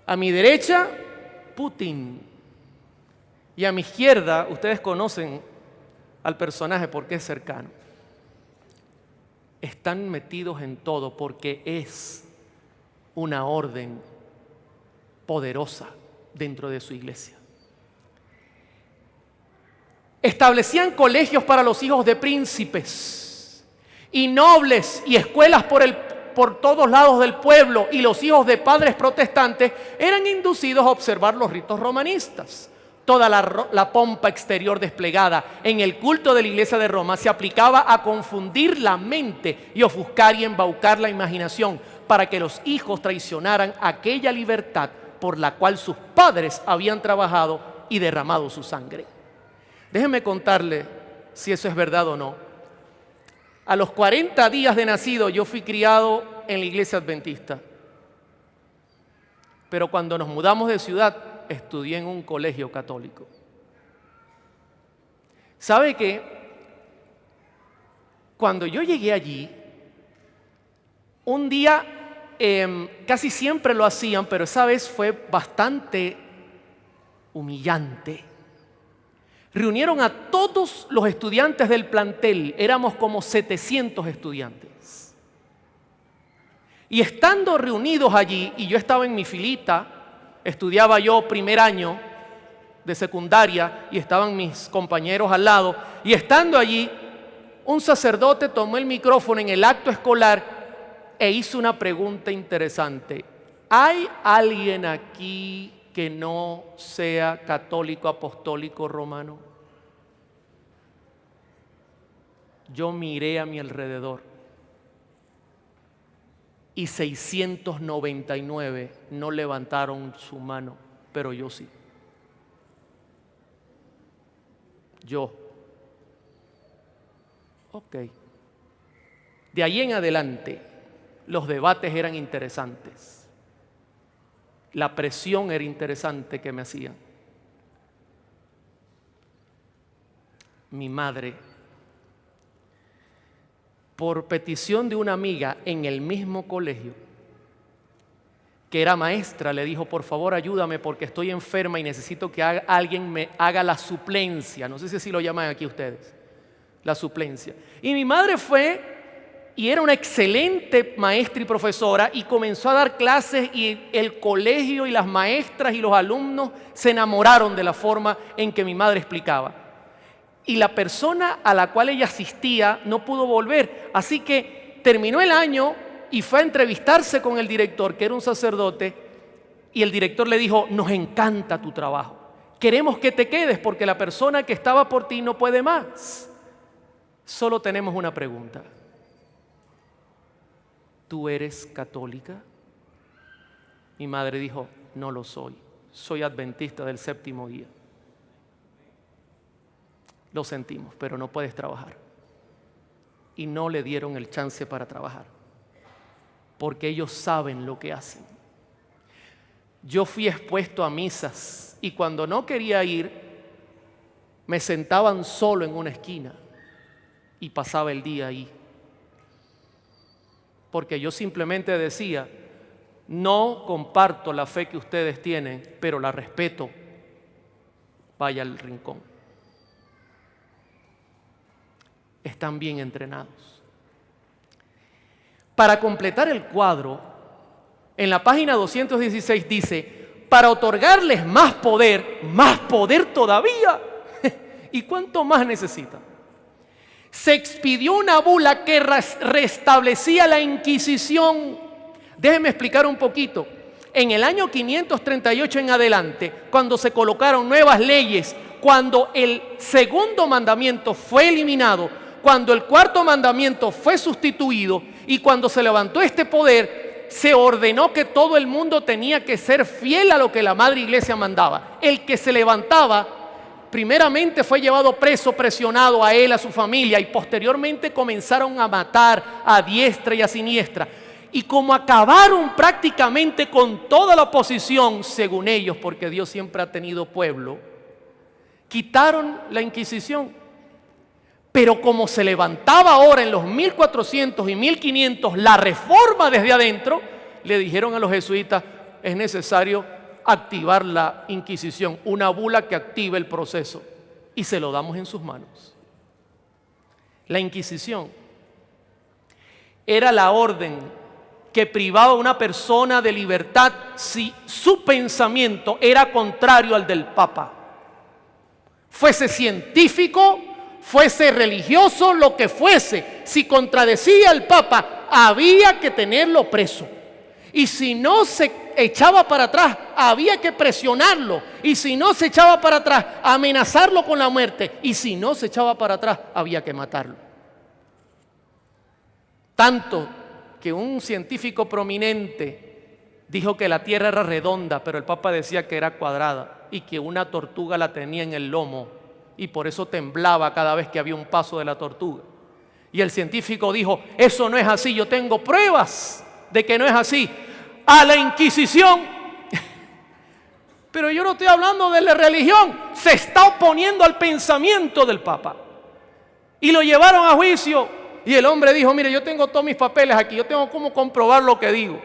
A mi derecha, Putin. Y a mi izquierda, ustedes conocen al personaje porque es cercano. Están metidos en todo porque es una orden poderosa dentro de su iglesia. Establecían colegios para los hijos de príncipes y nobles y escuelas por todos lados del pueblo, y los hijos de padres protestantes eran inducidos a observar los ritos romanistas. Toda la pompa exterior desplegada en el culto de la iglesia de Roma se aplicaba a confundir la mente y ofuscar y embaucar la imaginación para que los hijos traicionaran aquella libertad por la cual sus padres habían trabajado y derramado su sangre. Déjenme contarle si eso es verdad o no. A los 40 días de nacido yo fui criado en la iglesia adventista. Pero cuando nos mudamos de ciudad, estudié en un colegio católico. ¿Sabe qué? Cuando yo llegué allí, un día, casi siempre lo hacían, pero esa vez fue bastante humillante. Reunieron a todos los estudiantes del plantel, éramos como 700 estudiantes. Y estando reunidos allí, y yo estaba en mi filita, estudiaba yo primer año de secundaria y estaban mis compañeros al lado, y estando allí, un sacerdote tomó el micrófono en el acto escolar e hizo una pregunta interesante. ¿Hay alguien aquí que no sea católico apostólico romano? Yo miré a mi alrededor y 699 no levantaron su mano, pero yo sí. Yo. Ok. De ahí en adelante, los debates eran interesantes. La presión era interesante que me hacían. Mi madre, por petición de una amiga en el mismo colegio, que era maestra, le dijo: por favor ayúdame porque estoy enferma y necesito que alguien me haga la suplencia. No sé si así lo llaman aquí ustedes, la suplencia. Y mi madre fue y era una excelente maestra y profesora y comenzó a dar clases, y el colegio y las maestras y los alumnos se enamoraron de la forma en que mi madre explicaba. Y la persona a la cual ella asistía no pudo volver, así que terminó el año y fue a entrevistarse con el director, que era un sacerdote, y el director le dijo: nos encanta tu trabajo, queremos que te quedes porque la persona que estaba por ti no puede más. Solo tenemos una pregunta: ¿tú eres católica? Mi madre dijo: no lo soy, soy adventista del séptimo día. Lo sentimos, pero no puedes trabajar. Y no le dieron el chance para trabajar, porque ellos saben lo que hacen. Yo fui expuesto a misas y cuando no quería ir, me sentaban solo en una esquina y pasaba el día ahí. Porque yo simplemente decía: no comparto la fe que ustedes tienen, pero la respeto. Vaya al rincón. Están bien entrenados. Para completar el cuadro, en la página 216 dice: para otorgarles más poder todavía. ¿Y cuánto más necesitan? Se expidió una bula que restablecía la Inquisición. Déjenme explicar un poquito. En el año 538 en adelante, cuando se colocaron nuevas leyes, cuando el segundo mandamiento fue eliminado, cuando el cuarto mandamiento fue sustituido y cuando se levantó este poder, se ordenó que todo el mundo tenía que ser fiel a lo que la Madre Iglesia mandaba. El que se levantaba, primeramente fue llevado preso, presionado a él, a su familia, y posteriormente comenzaron a matar a diestra y a siniestra. Y como acabaron prácticamente con toda la oposición, según ellos, porque Dios siempre ha tenido pueblo, quitaron la Inquisición. Pero como se levantaba ahora en los 1400 y 1500 la reforma desde adentro, le dijeron a los jesuitas, es necesario activar la Inquisición, una bula que active el proceso, y se lo damos en sus manos. La Inquisición era la orden que privaba a una persona de libertad si su pensamiento era contrario al del Papa. Fuese científico, fuese religioso, lo que fuese, si contradecía al Papa, había que tenerlo preso. Y si no se echaba para atrás, había que presionarlo. Y si no se echaba para atrás, amenazarlo con la muerte. Y si no se echaba para atrás, había que matarlo. Tanto que un científico prominente dijo que la Tierra era redonda, pero el Papa decía que era cuadrada y que una tortuga la tenía en el lomo y por eso temblaba cada vez que había un paso de la tortuga. Y el científico dijo, eso no es así, yo tengo pruebas de que no es así. A la Inquisición. Pero yo no estoy hablando de la religión, se está oponiendo al pensamiento del Papa. Y lo llevaron a juicio. Y el hombre dijo, mire, yo tengo todos mis papeles aquí, yo tengo cómo comprobar lo que digo.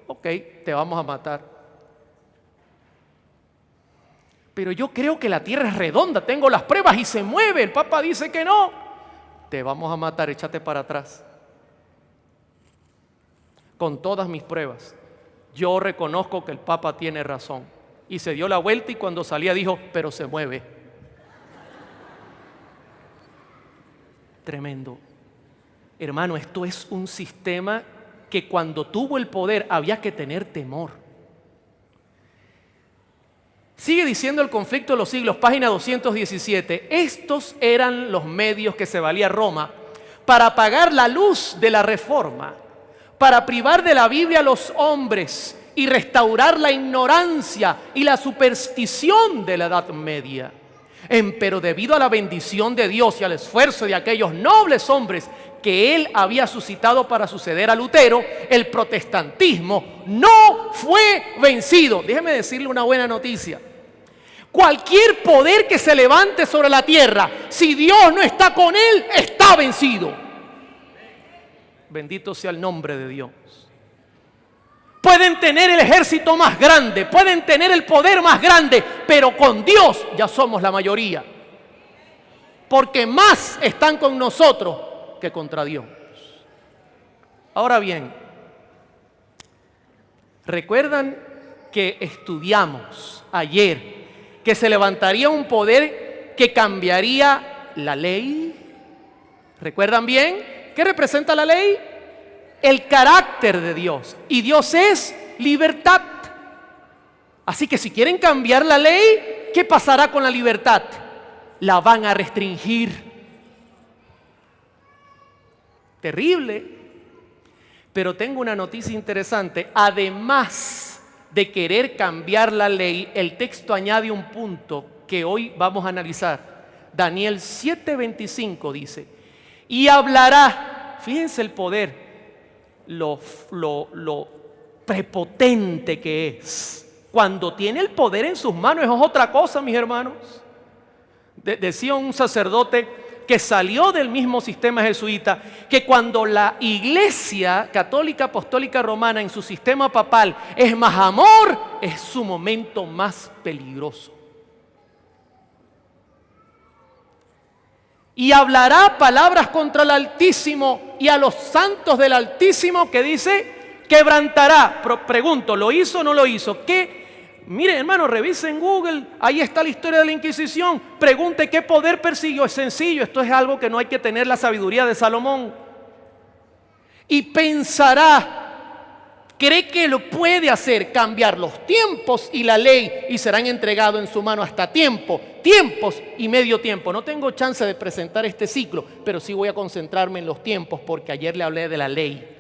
Ok, te vamos a matar. Pero yo creo que la tierra es redonda, tengo las pruebas y se mueve. El Papa dice que no. Te vamos a matar, échate para atrás. Con todas mis pruebas, yo reconozco que el Papa tiene razón. Y se dio la vuelta y cuando salía dijo, pero se mueve. Tremendo. Hermano, esto es un sistema que cuando tuvo el poder había que tener temor. Sigue diciendo el conflicto de los siglos, página 217. Estos eran los medios que se valía Roma para apagar la luz de la reforma, para privar de la Biblia a los hombres y restaurar la ignorancia y la superstición de la Edad Media. Pero debido a la bendición de Dios y al esfuerzo de aquellos nobles hombres que él había suscitado para suceder a Lutero, el protestantismo no fue vencido. Déjeme decirle una buena noticia. Cualquier poder que se levante sobre la tierra, si Dios no está con él, está vencido. Bendito sea el nombre de Dios. Pueden tener el ejército más grande, pueden tener el poder más grande, pero con Dios ya somos la mayoría. Porque más están con nosotros que contra Dios. Ahora bien, ¿recuerdan que estudiamos ayer que se levantaría un poder que cambiaría la ley? ¿Recuerdan bien? ¿Qué representa la ley? El carácter de Dios. Y Dios es libertad. Así que si quieren cambiar la ley, ¿qué pasará con la libertad? La van a restringir. Terrible. Pero tengo una noticia interesante. Además de querer cambiar la ley, el texto añade un punto que hoy vamos a analizar. Daniel 7:25 dice, y hablará, fíjense el poder, lo prepotente que es. Cuando tiene el poder en sus manos, es otra cosa, mis hermanos. Decía un sacerdote que salió del mismo sistema jesuita, que cuando la Iglesia Católica Apostólica Romana en su sistema papal es más amor, es su momento más peligroso. Y hablará palabras contra el Altísimo y a los santos del Altísimo, que dice, quebrantará. Pregunto, ¿lo hizo o no lo hizo? ¿Qué? Mire, hermano, revise en Google, ahí está la historia de la Inquisición. Pregunte qué poder persiguió. Es sencillo, esto es algo que no hay que tener la sabiduría de Salomón. Y pensará, cree que lo puede hacer, cambiar los tiempos y la ley, y serán entregados en su mano hasta tiempos y medio tiempo. No tengo chance de presentar este ciclo, pero sí voy a concentrarme en los tiempos, porque ayer le hablé de la ley.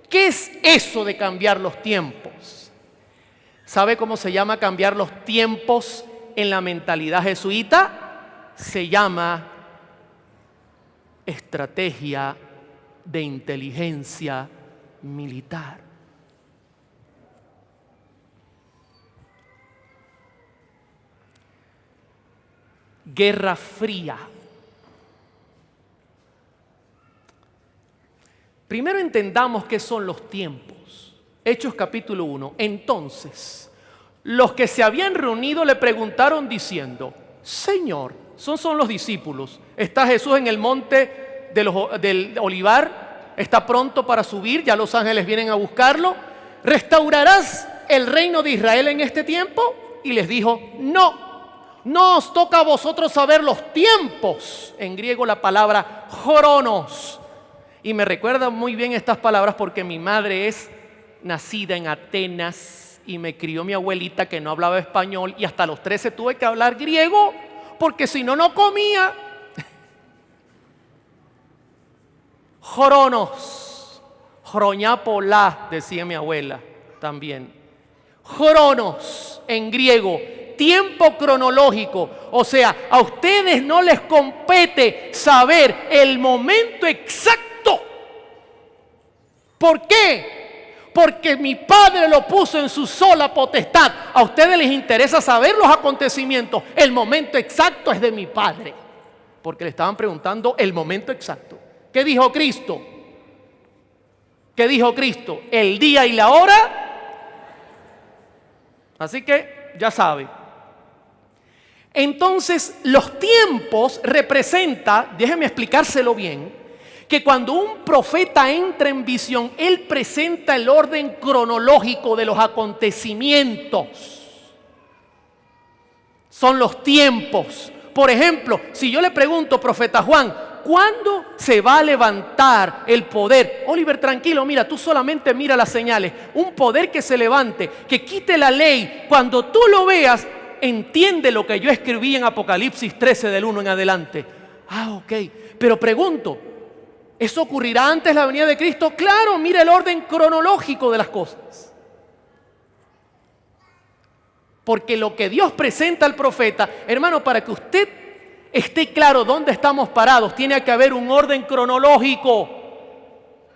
¿Qué es eso de cambiar los tiempos? ¿Sabe cómo se llama cambiar los tiempos en la mentalidad jesuita? Se llama estrategia de inteligencia militar. Guerra Fría. Primero entendamos qué son los tiempos. Hechos capítulo 1. Entonces, los que se habían reunido le preguntaron diciendo: Señor, son los discípulos. ¿Está Jesús en el monte del Olivar? ¿Está pronto para subir? Ya los ángeles vienen a buscarlo. ¿Restaurarás el reino de Israel en este tiempo? Y les dijo: no os toca a vosotros saber los tiempos. En griego la palabra cronos. Y me recuerdan muy bien estas palabras porque mi madre es nacida en Atenas y me crió mi abuelita que no hablaba español y hasta los 13 tuve que hablar griego porque si no, no comía. Cronos, chroñapolá, decía mi abuela también. Cronos en griego, tiempo cronológico. O sea, a ustedes no les compete saber el momento exacto. ¿Por qué? Porque mi Padre lo puso en su sola potestad. A ustedes les interesa saber los acontecimientos. El momento exacto es de mi Padre. Porque le estaban preguntando el momento exacto. ¿Qué dijo Cristo? ¿Qué dijo Cristo? El día y la hora. Así que ya sabe. Entonces, los tiempos representa, déjeme explicárselo bien, que cuando un profeta entra en visión, él presenta el orden cronológico de los acontecimientos. Son los tiempos. Por ejemplo, si yo le pregunto, profeta Juan, ¿cuándo se va a levantar el poder? Oliver, tranquilo, mira, tú solamente mira las señales. Un poder que se levante, que quite la ley. Cuando tú lo veas, entiende lo que yo escribí en Apocalipsis 13 del 1 en adelante. Ok, pero pregunto, ¿eso ocurrirá antes de la venida de Cristo? Claro, mira el orden cronológico de las cosas. Porque lo que Dios presenta al profeta, hermano, para que usted esté claro dónde estamos parados, tiene que haber un orden cronológico.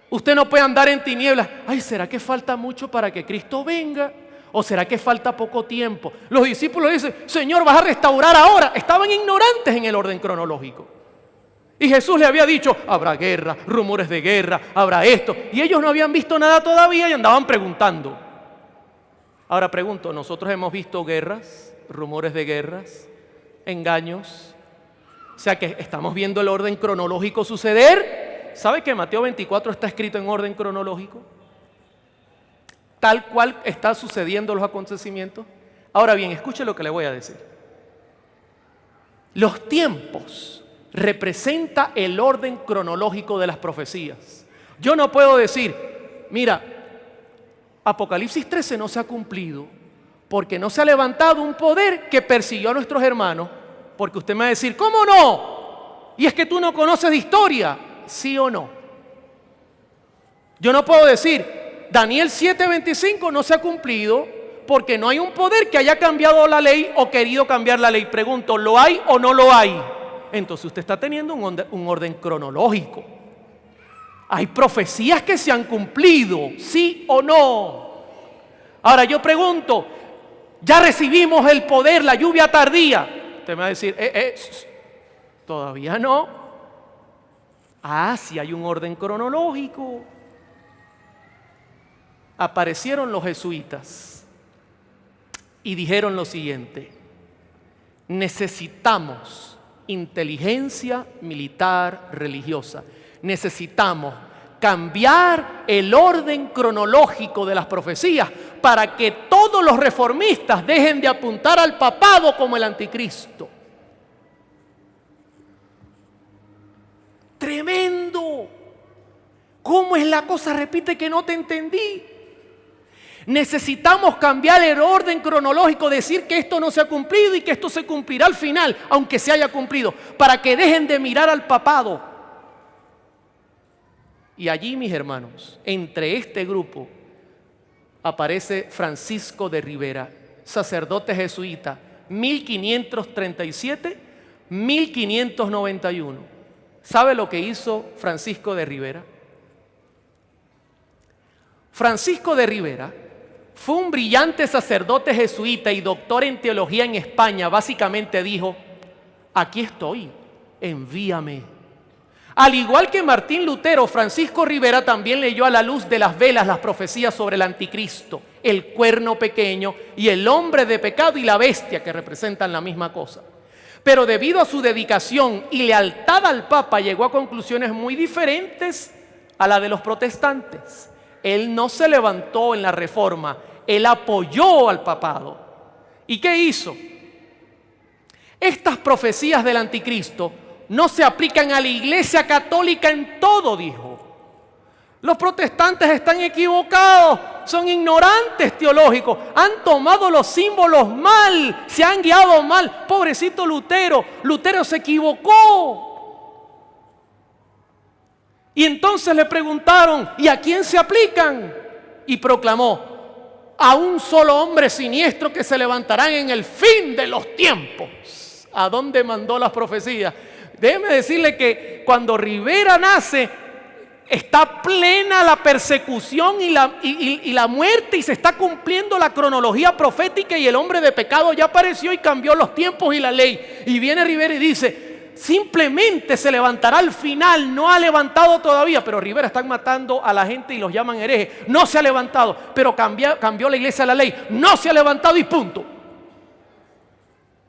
Usted no puede andar en tinieblas. Ay, ¿será que falta mucho para que Cristo venga? ¿O será que falta poco tiempo? Los discípulos dicen: Señor, ¿vas a restaurar ahora? Estaban ignorantes en el orden cronológico. Y Jesús le había dicho: habrá guerra, rumores de guerra, habrá esto. Y ellos no habían visto nada todavía y andaban preguntando. Ahora pregunto, ¿nosotros hemos visto guerras, rumores de guerras, engaños? O sea que estamos viendo el orden cronológico suceder. ¿Sabe que Mateo 24 está escrito en orden cronológico? Tal cual está sucediendo los acontecimientos. Ahora bien, escuche lo que le voy a decir. Los tiempos representa el orden cronológico de las profecías. Yo no puedo decir, mira, Apocalipsis 13 no se ha cumplido porque no se ha levantado un poder que persiguió a nuestros hermanos. Porque usted me va a decir, ¿cómo no? Y es que tú no conoces de historia. ¿Sí o no? Yo no puedo decir, Daniel 7:25 no se ha cumplido porque no hay un poder que haya cambiado la ley o querido cambiar la ley. Pregunto, ¿lo hay o no lo hay? Entonces usted está teniendo un orden cronológico. Hay profecías que se han cumplido, ¿sí o no? Ahora yo pregunto, ya recibimos el poder, la lluvia tardía. Usted me va a decir, todavía no. Sí hay un orden cronológico. Aparecieron los jesuitas y dijeron lo siguiente: necesitamos inteligencia militar religiosa. Necesitamos cambiar el orden cronológico de las profecías para que todos los reformistas dejen de apuntar al papado como el anticristo. Tremendo. ¿Cómo es la cosa? Repite que no te entendí. Necesitamos cambiar el orden cronológico, decir que esto no se ha cumplido y que esto se cumplirá al final, aunque se haya cumplido, para que dejen de mirar al papado. Y allí, mis hermanos, entre este grupo aparece Francisco de Ribera, sacerdote jesuita, 1537-1591. ¿Sabe lo que hizo Francisco de Ribera? Francisco de Ribera fue un brillante sacerdote jesuita y doctor en teología en España. Básicamente dijo: aquí estoy, envíame. Al igual que Martín Lutero, Francisco Ribera también leyó a la luz de las velas las profecías sobre el anticristo, el cuerno pequeño y el hombre de pecado y la bestia, que representan la misma cosa. Pero debido a su dedicación y lealtad al Papa, llegó a conclusiones muy diferentes a la de los protestantes. Él no se levantó en la Reforma, él apoyó al papado. ¿Y qué hizo? Estas profecías del anticristo no se aplican a la Iglesia Católica en todo, dijo. Los protestantes están equivocados, son ignorantes teológicos, han tomado los símbolos mal, se han guiado mal. Pobrecito Lutero, Lutero se equivocó. Y entonces le preguntaron: ¿y a quién se aplican? Y proclamó: a un solo hombre siniestro que se levantarán en el fin de los tiempos. ¿A dónde mandó las profecías? Déjeme decirle que cuando Ribera nace, está plena la persecución y la muerte, y se está cumpliendo la cronología profética, y el hombre de pecado ya apareció y cambió los tiempos y la ley. Y viene Ribera y dice: simplemente se levantará al final, no ha levantado todavía. Pero Ribera, están matando a la gente y los llaman herejes. No se ha levantado, pero cambió la iglesia la ley. No se ha levantado y punto.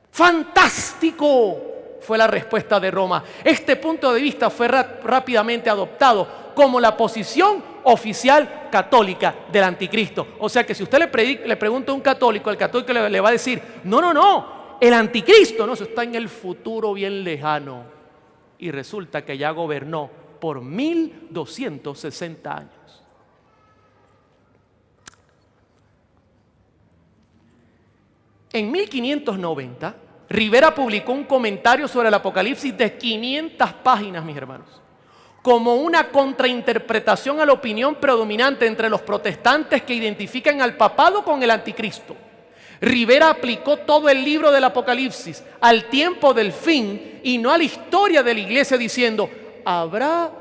¡Fantástico! Fue la respuesta de Roma. Este punto de vista fue rápidamente adoptado como la posición oficial católica del anticristo. O sea que si usted le pregunta a un católico, el católico le va a decir: no, el anticristo, no, eso está en el futuro bien lejano. Y resulta que ya gobernó por 1260 años. En 1590, Ribera publicó un comentario sobre el Apocalipsis de 500 páginas, mis hermanos, como una contrainterpretación a la opinión predominante entre los protestantes que identifican al papado con el anticristo. Ribera aplicó todo el libro del Apocalipsis al tiempo del fin y no a la historia de la iglesia, diciendo: habrá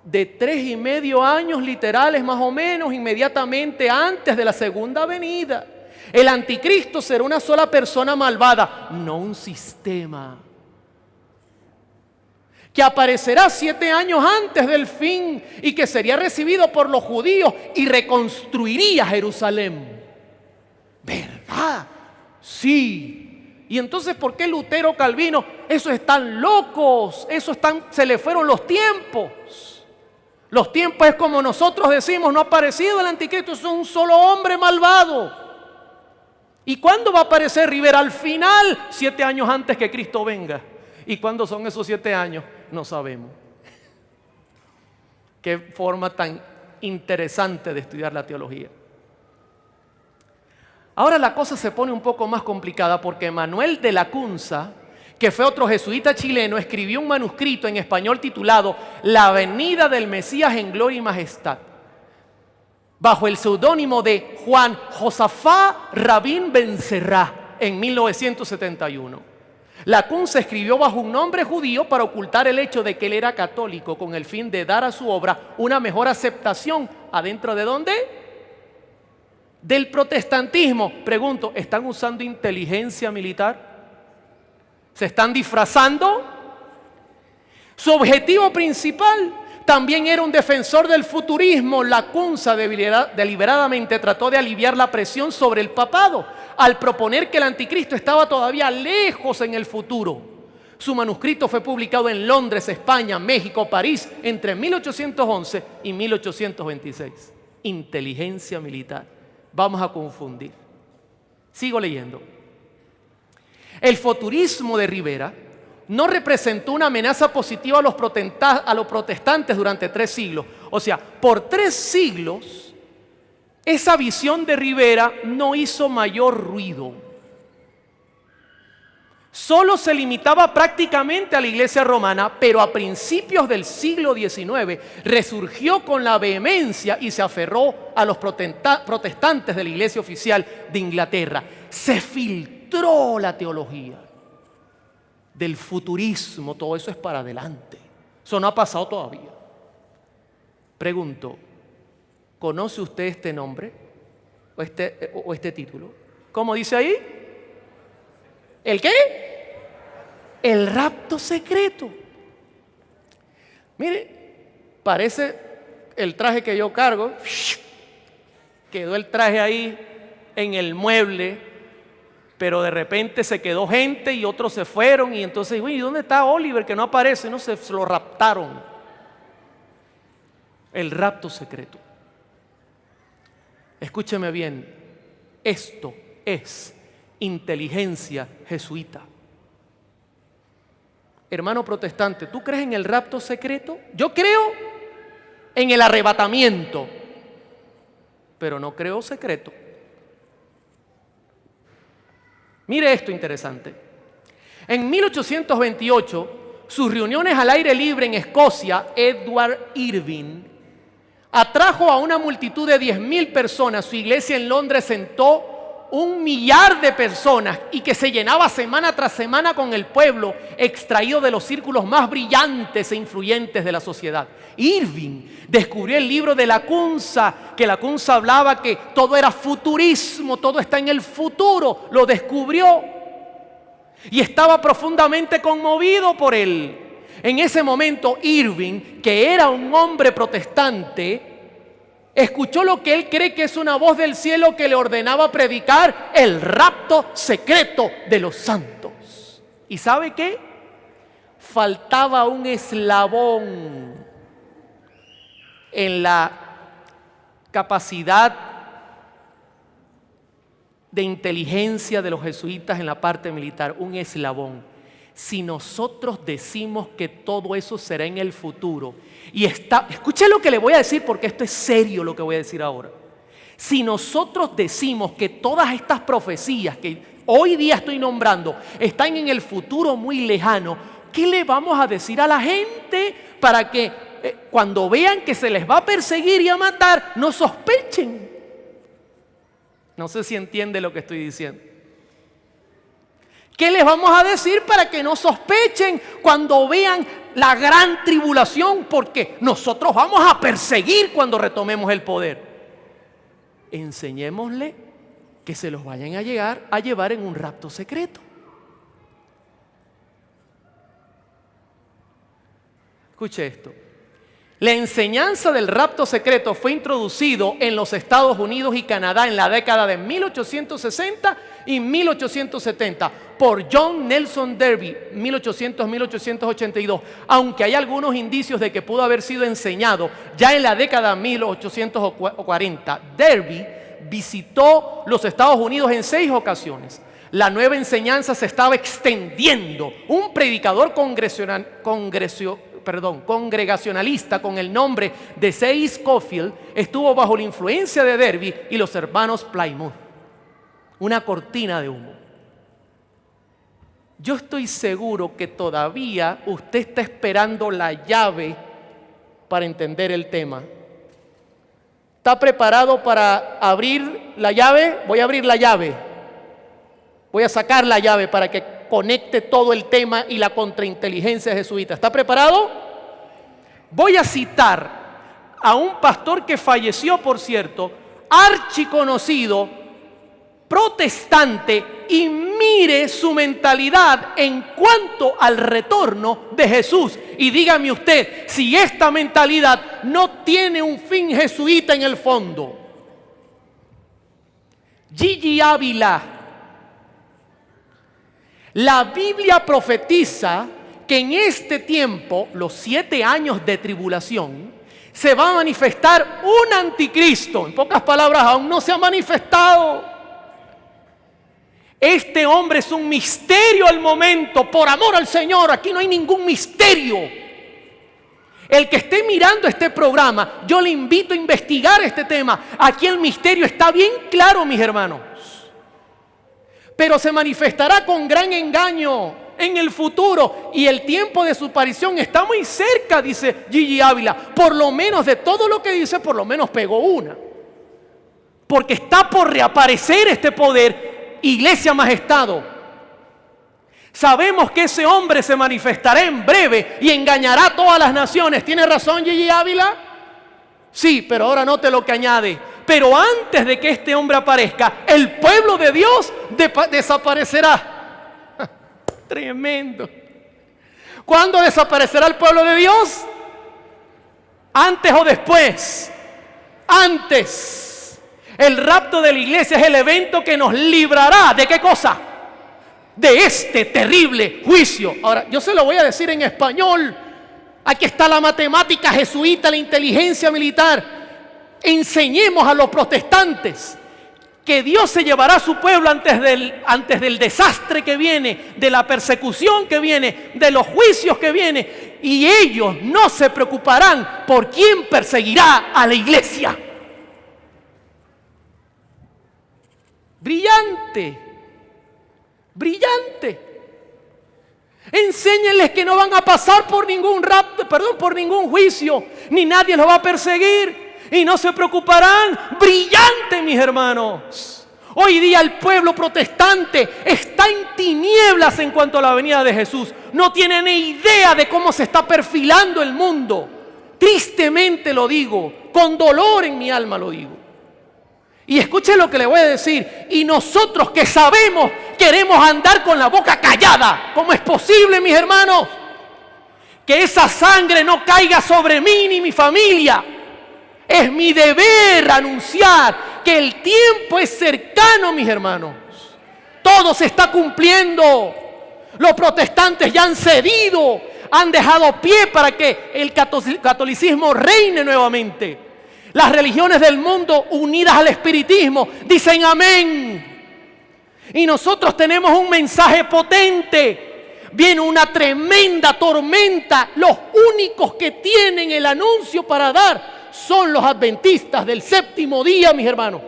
de 3,5 años literales más o menos inmediatamente antes de la segunda venida. El anticristo será una sola persona malvada, no un sistema, que aparecerá 7 años antes del fin y que sería recibido por los judíos y reconstruiría Jerusalén. ¿Verdad? Sí. Y entonces, ¿por qué Lutero, Calvino? Esos están locos, se le fueron los tiempos. Los tiempos es como nosotros decimos: no ha aparecido el anticristo, es un solo hombre malvado. ¿Y cuándo va a aparecer Ribera? Al final, 7 años antes que Cristo venga. ¿Y cuándo son esos 7 años? No sabemos. Qué forma tan interesante de estudiar la teología. Ahora la cosa se pone un poco más complicada, porque Manuel de Lacunza, que fue otro jesuita chileno, escribió un manuscrito en español titulado La venida del Mesías en gloria y majestad, bajo el seudónimo de Juan Josafá Rabín Benserrá, en 1971. Lacunza escribió bajo un nombre judío para ocultar el hecho de que él era católico, con el fin de dar a su obra una mejor aceptación. ¿Adentro de dónde? Del protestantismo. Pregunto, ¿están usando inteligencia militar? ¿Se están disfrazando? Su objetivo principal también era un defensor del futurismo. Lacunza deliberadamente trató de aliviar la presión sobre el papado al proponer que el anticristo estaba todavía lejos en el futuro. Su manuscrito fue publicado en Londres, España, México, París, entre 1811 y 1826. Inteligencia militar. Vamos a confundir. Sigo leyendo. El futurismo de Ribera no representó una amenaza positiva a los protestantes durante 3 siglos. O sea, por 3 siglos, esa visión de Ribera no hizo mayor ruido. solo se limitaba prácticamente a la iglesia romana, pero a principios del siglo XIX resurgió con la vehemencia y se aferró a los protestantes de la iglesia oficial de Inglaterra. Se filtró la teología del futurismo, todo eso es para adelante. Eso no ha pasado todavía. Pregunto, ¿conoce usted este nombre o este título? ¿Cómo dice ahí? ¿El qué? El rapto secreto. Mire, parece el traje que yo cargo. Quedó el traje ahí en el mueble, pero de repente se quedó gente y otros se fueron. Y entonces, ¿y dónde está Oliver que no aparece? No, se lo raptaron. El rapto secreto. Escúcheme bien, esto es inteligencia jesuita. Hermano protestante, ¿tú crees en el rapto secreto? Yo creo en el arrebatamiento, pero no creo secreto. Mire esto interesante. En 1828, sus reuniones al aire libre en Escocia, Edward Irving atrajo a una multitud de 10,000 personas. Su iglesia en Londres sentó 1,000,000 de personas y que se llenaba semana tras semana con el pueblo extraído de los círculos más brillantes e influyentes de la sociedad. Irving descubrió el libro de Lacunza, que Lacunza hablaba que todo era futurismo, todo está en el futuro. Lo descubrió y estaba profundamente conmovido por él. En ese momento Irving, que era un hombre protestante, escuchó lo que él cree que es una voz del cielo que le ordenaba predicar el rapto secreto de los santos. ¿Y sabe qué? Faltaba un eslabón en la capacidad de inteligencia de los jesuitas en la parte militar, un eslabón. Si nosotros decimos que todo eso será en el futuro, escuche lo que le voy a decir porque esto es serio lo que voy a decir ahora. Si nosotros decimos que todas estas profecías que hoy día estoy nombrando están en el futuro muy lejano, ¿qué le vamos a decir a la gente para que cuando vean que se les va a perseguir y a matar, no sospechen? No sé si entiende lo que estoy diciendo. ¿Qué les vamos a decir para que no sospechen cuando vean la gran tribulación? Porque nosotros vamos a perseguir cuando retomemos el poder. Enseñémosle que se los vayan a llevar en un rapto secreto. Escuche esto. La enseñanza del rapto secreto fue introducido en los Estados Unidos y Canadá en la década de 1860 y 1870 por John Nelson Darby, 1800-1882, aunque hay algunos indicios de que pudo haber sido enseñado ya en la década de 1840. Darby visitó los Estados Unidos en 6 ocasiones. La nueva enseñanza se estaba extendiendo. Un predicador congregacionalista con el nombre de C.I. Scofield estuvo bajo la influencia de Darby y los hermanos Plymouth. Una cortina de humo. Yo estoy seguro que todavía usted está esperando la llave para entender el tema. ¿Está preparado para abrir la llave? Voy a abrir la llave. Voy a sacar la llave para que conecte todo el tema y la contrainteligencia jesuita. ¿Está preparado? Voy a citar a un pastor que falleció, por cierto, archiconocido, protestante, y mire su mentalidad en cuanto al retorno de Jesús. Y dígame usted si esta mentalidad no tiene un fin jesuita en el fondo. Gigi Ávila. La Biblia profetiza que en este tiempo, los 7 años de tribulación, se va a manifestar un anticristo. En pocas palabras, aún no se ha manifestado. Este hombre es un misterio al momento, por amor al Señor. Aquí no hay ningún misterio. El que esté mirando este programa, yo le invito a investigar este tema. Aquí el misterio está bien claro, mis hermanos. pero se manifestará con gran engaño en el futuro y el tiempo de su aparición está muy cerca, dice Gigi Ávila. Por lo menos de todo lo que dice, por lo menos pegó una. Porque está por reaparecer este poder, Iglesia Majestado. Sabemos que ese hombre se manifestará en breve y engañará a todas las naciones. ¿Tiene razón Gigi Ávila? Sí, pero ahora note lo que añade. Pero antes de que este hombre aparezca, el pueblo de Dios desaparecerá. Tremendo. ¿Cuándo desaparecerá el pueblo de Dios? ¿Antes o después? Antes. El rapto de la iglesia es el evento que nos librará. ¿De qué cosa? De este terrible juicio. Ahora, yo se lo voy a decir en español. Aquí está la matemática jesuita, la inteligencia militar. Enseñemos a los protestantes que Dios se llevará a su pueblo antes del desastre que viene, de la persecución que viene, de los juicios que viene, y ellos no se preocuparán por quién perseguirá a la iglesia. Brillante, brillante. Enséñenles que no van a pasar por ningún por ningún juicio, ni nadie los va a perseguir. Y no se preocuparán. Brillante, mis hermanos. Hoy día el pueblo protestante está en tinieblas en cuanto a la venida de Jesús. No tiene ni idea de cómo se está perfilando el mundo. Tristemente lo digo, con dolor en mi alma lo digo. Y escuchen lo que le voy a decir. Y nosotros que sabemos, queremos andar con la boca callada. ¿Cómo es posible, mis hermanos? Que esa sangre no caiga sobre mí ni mi familia. Es mi deber anunciar que el tiempo es cercano, mis hermanos. Todo se está cumpliendo. Los protestantes ya han cedido, han dejado pie para que el catolicismo reine nuevamente. Las religiones del mundo unidas al espiritismo dicen amén. Y nosotros tenemos un mensaje potente. Viene una tremenda tormenta. Los únicos que tienen el anuncio para dar son los adventistas del séptimo día, mis hermanos.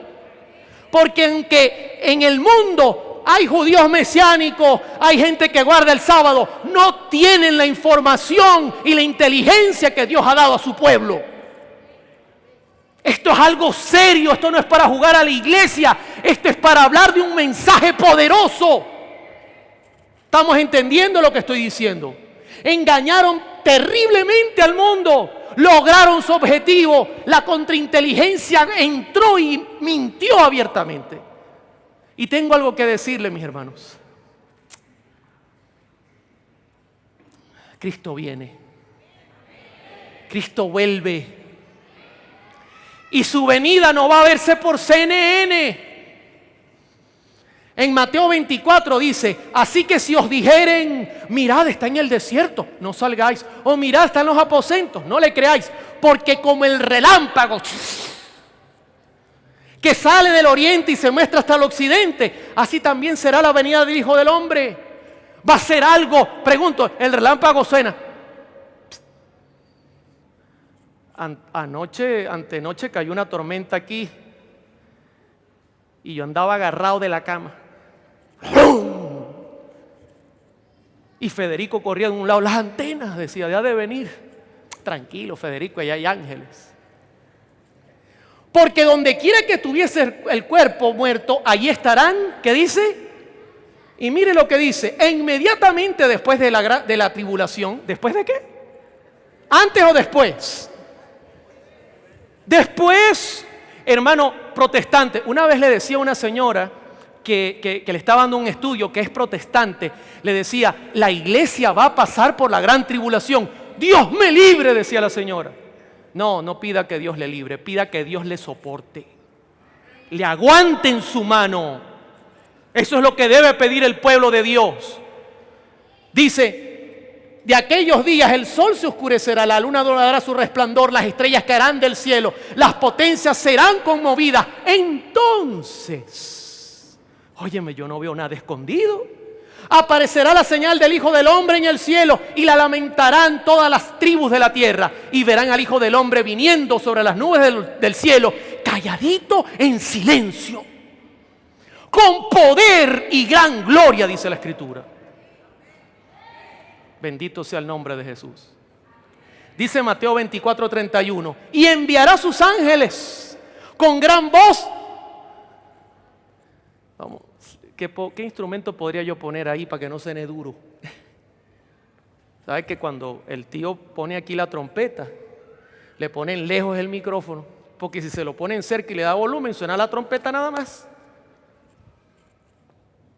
Porque aunque en el mundo hay judíos mesiánicos, hay gente que guarda el sábado, no tienen la información y la inteligencia que Dios ha dado a su pueblo. Esto es algo serio, esto no es para jugar a la iglesia, esto es para hablar de un mensaje poderoso. ¿Estamos entendiendo lo que estoy diciendo? Engañaron terriblemente al mundo. Lograron su objetivo. La contrainteligencia entró y mintió abiertamente. Y tengo algo que decirle, mis hermanos. Cristo viene. Cristo vuelve. Y su venida no va a verse por CNN. En Mateo 24 dice, así que si os dijeren, mirad, está en el desierto, no salgáis. O mirad, está en los aposentos, no le creáis. Porque como el relámpago que sale del oriente y se muestra hasta el occidente, así también será la venida del Hijo del Hombre. Va a ser algo, pregunto, el relámpago suena. Antenoche cayó una tormenta aquí y yo andaba agarrado de la cama. Y Federico corría de un lado, las antenas, decía, ya de venir. Tranquilo, Federico, allá hay ángeles. Porque donde quiera que tuviese el cuerpo muerto, allí estarán, ¿qué dice? Y mire lo que dice, inmediatamente después de la tribulación. ¿Después de qué? ¿Antes o después? Después, hermano protestante. Una vez le decía a una señora que le estaba dando un estudio, que es protestante, le decía, la iglesia va a pasar por la gran tribulación. Dios me libre, decía la señora. No pida que Dios le libre, pida que Dios le soporte. Le aguante en su mano. Eso es lo que debe pedir el pueblo de Dios. Dice, de aquellos días el sol se oscurecerá, la luna no dará su resplandor, las estrellas caerán del cielo, las potencias serán conmovidas. Entonces, óyeme, yo no veo nada escondido. Aparecerá la señal del Hijo del Hombre en el cielo y la lamentarán todas las tribus de la tierra y verán al Hijo del Hombre viniendo sobre las nubes del cielo, calladito en silencio, con poder y gran gloria, dice la Escritura. Bendito sea el nombre de Jesús. Dice Mateo 24:31, y enviará a sus ángeles con gran voz. Vamos, ¿qué instrumento podría yo poner ahí para que no suene duro? ¿Sabes que cuando el tío pone aquí la trompeta, le ponen lejos el micrófono? Porque si se lo ponen cerca y le da volumen, suena la trompeta nada más.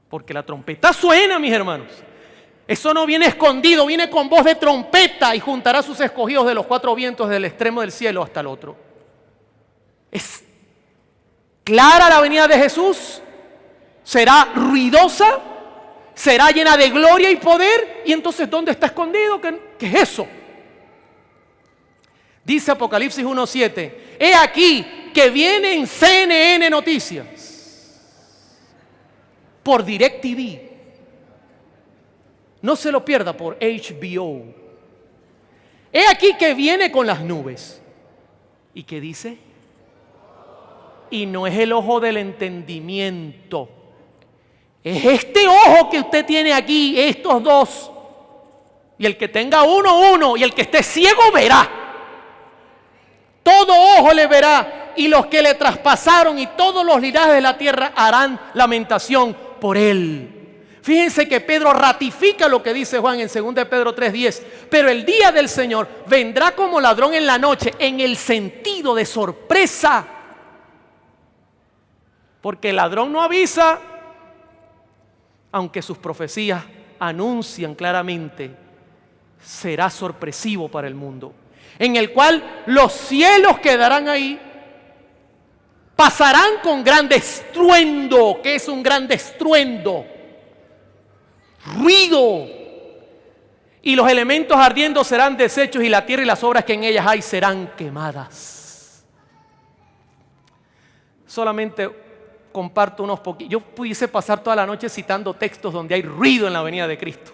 Porque la trompeta suena, mis hermanos. Eso no viene escondido, viene con voz de trompeta y juntará a sus escogidos de los cuatro vientos del extremo del cielo hasta el otro. Es clara la venida de Jesús, será ruidosa, será llena de gloria y poder. Y entonces, ¿dónde está escondido? ¿Qué es eso? Dice Apocalipsis 1:7, he aquí que viene en CNN Noticias, por DirecTV. No se lo pierda, por HBO. He aquí que viene con las nubes. ¿Y qué dice? Y no es el ojo del entendimiento. Es este ojo que usted tiene aquí, estos dos. Y el que tenga uno, y el que esté ciego verá. Todo ojo le verá, y los que le traspasaron y todos los linajes de la tierra harán lamentación por él. Fíjense que Pedro ratifica lo que dice Juan en 2 de Pedro 3:10. Pero el día del Señor vendrá como ladrón en la noche, en el sentido de sorpresa. Porque el ladrón no avisa, aunque sus profecías anuncian claramente, será sorpresivo para el mundo. En el cual los cielos quedarán ahí, pasarán con gran estruendo. ¿Qué es un gran estruendo? Ruido, y los elementos ardiendo serán deshechos, y la tierra y las obras que en ellas hay serán quemadas. Solamente comparto unos poquitos. Yo pudiese pasar toda la noche citando textos donde hay ruido en la venida de Cristo.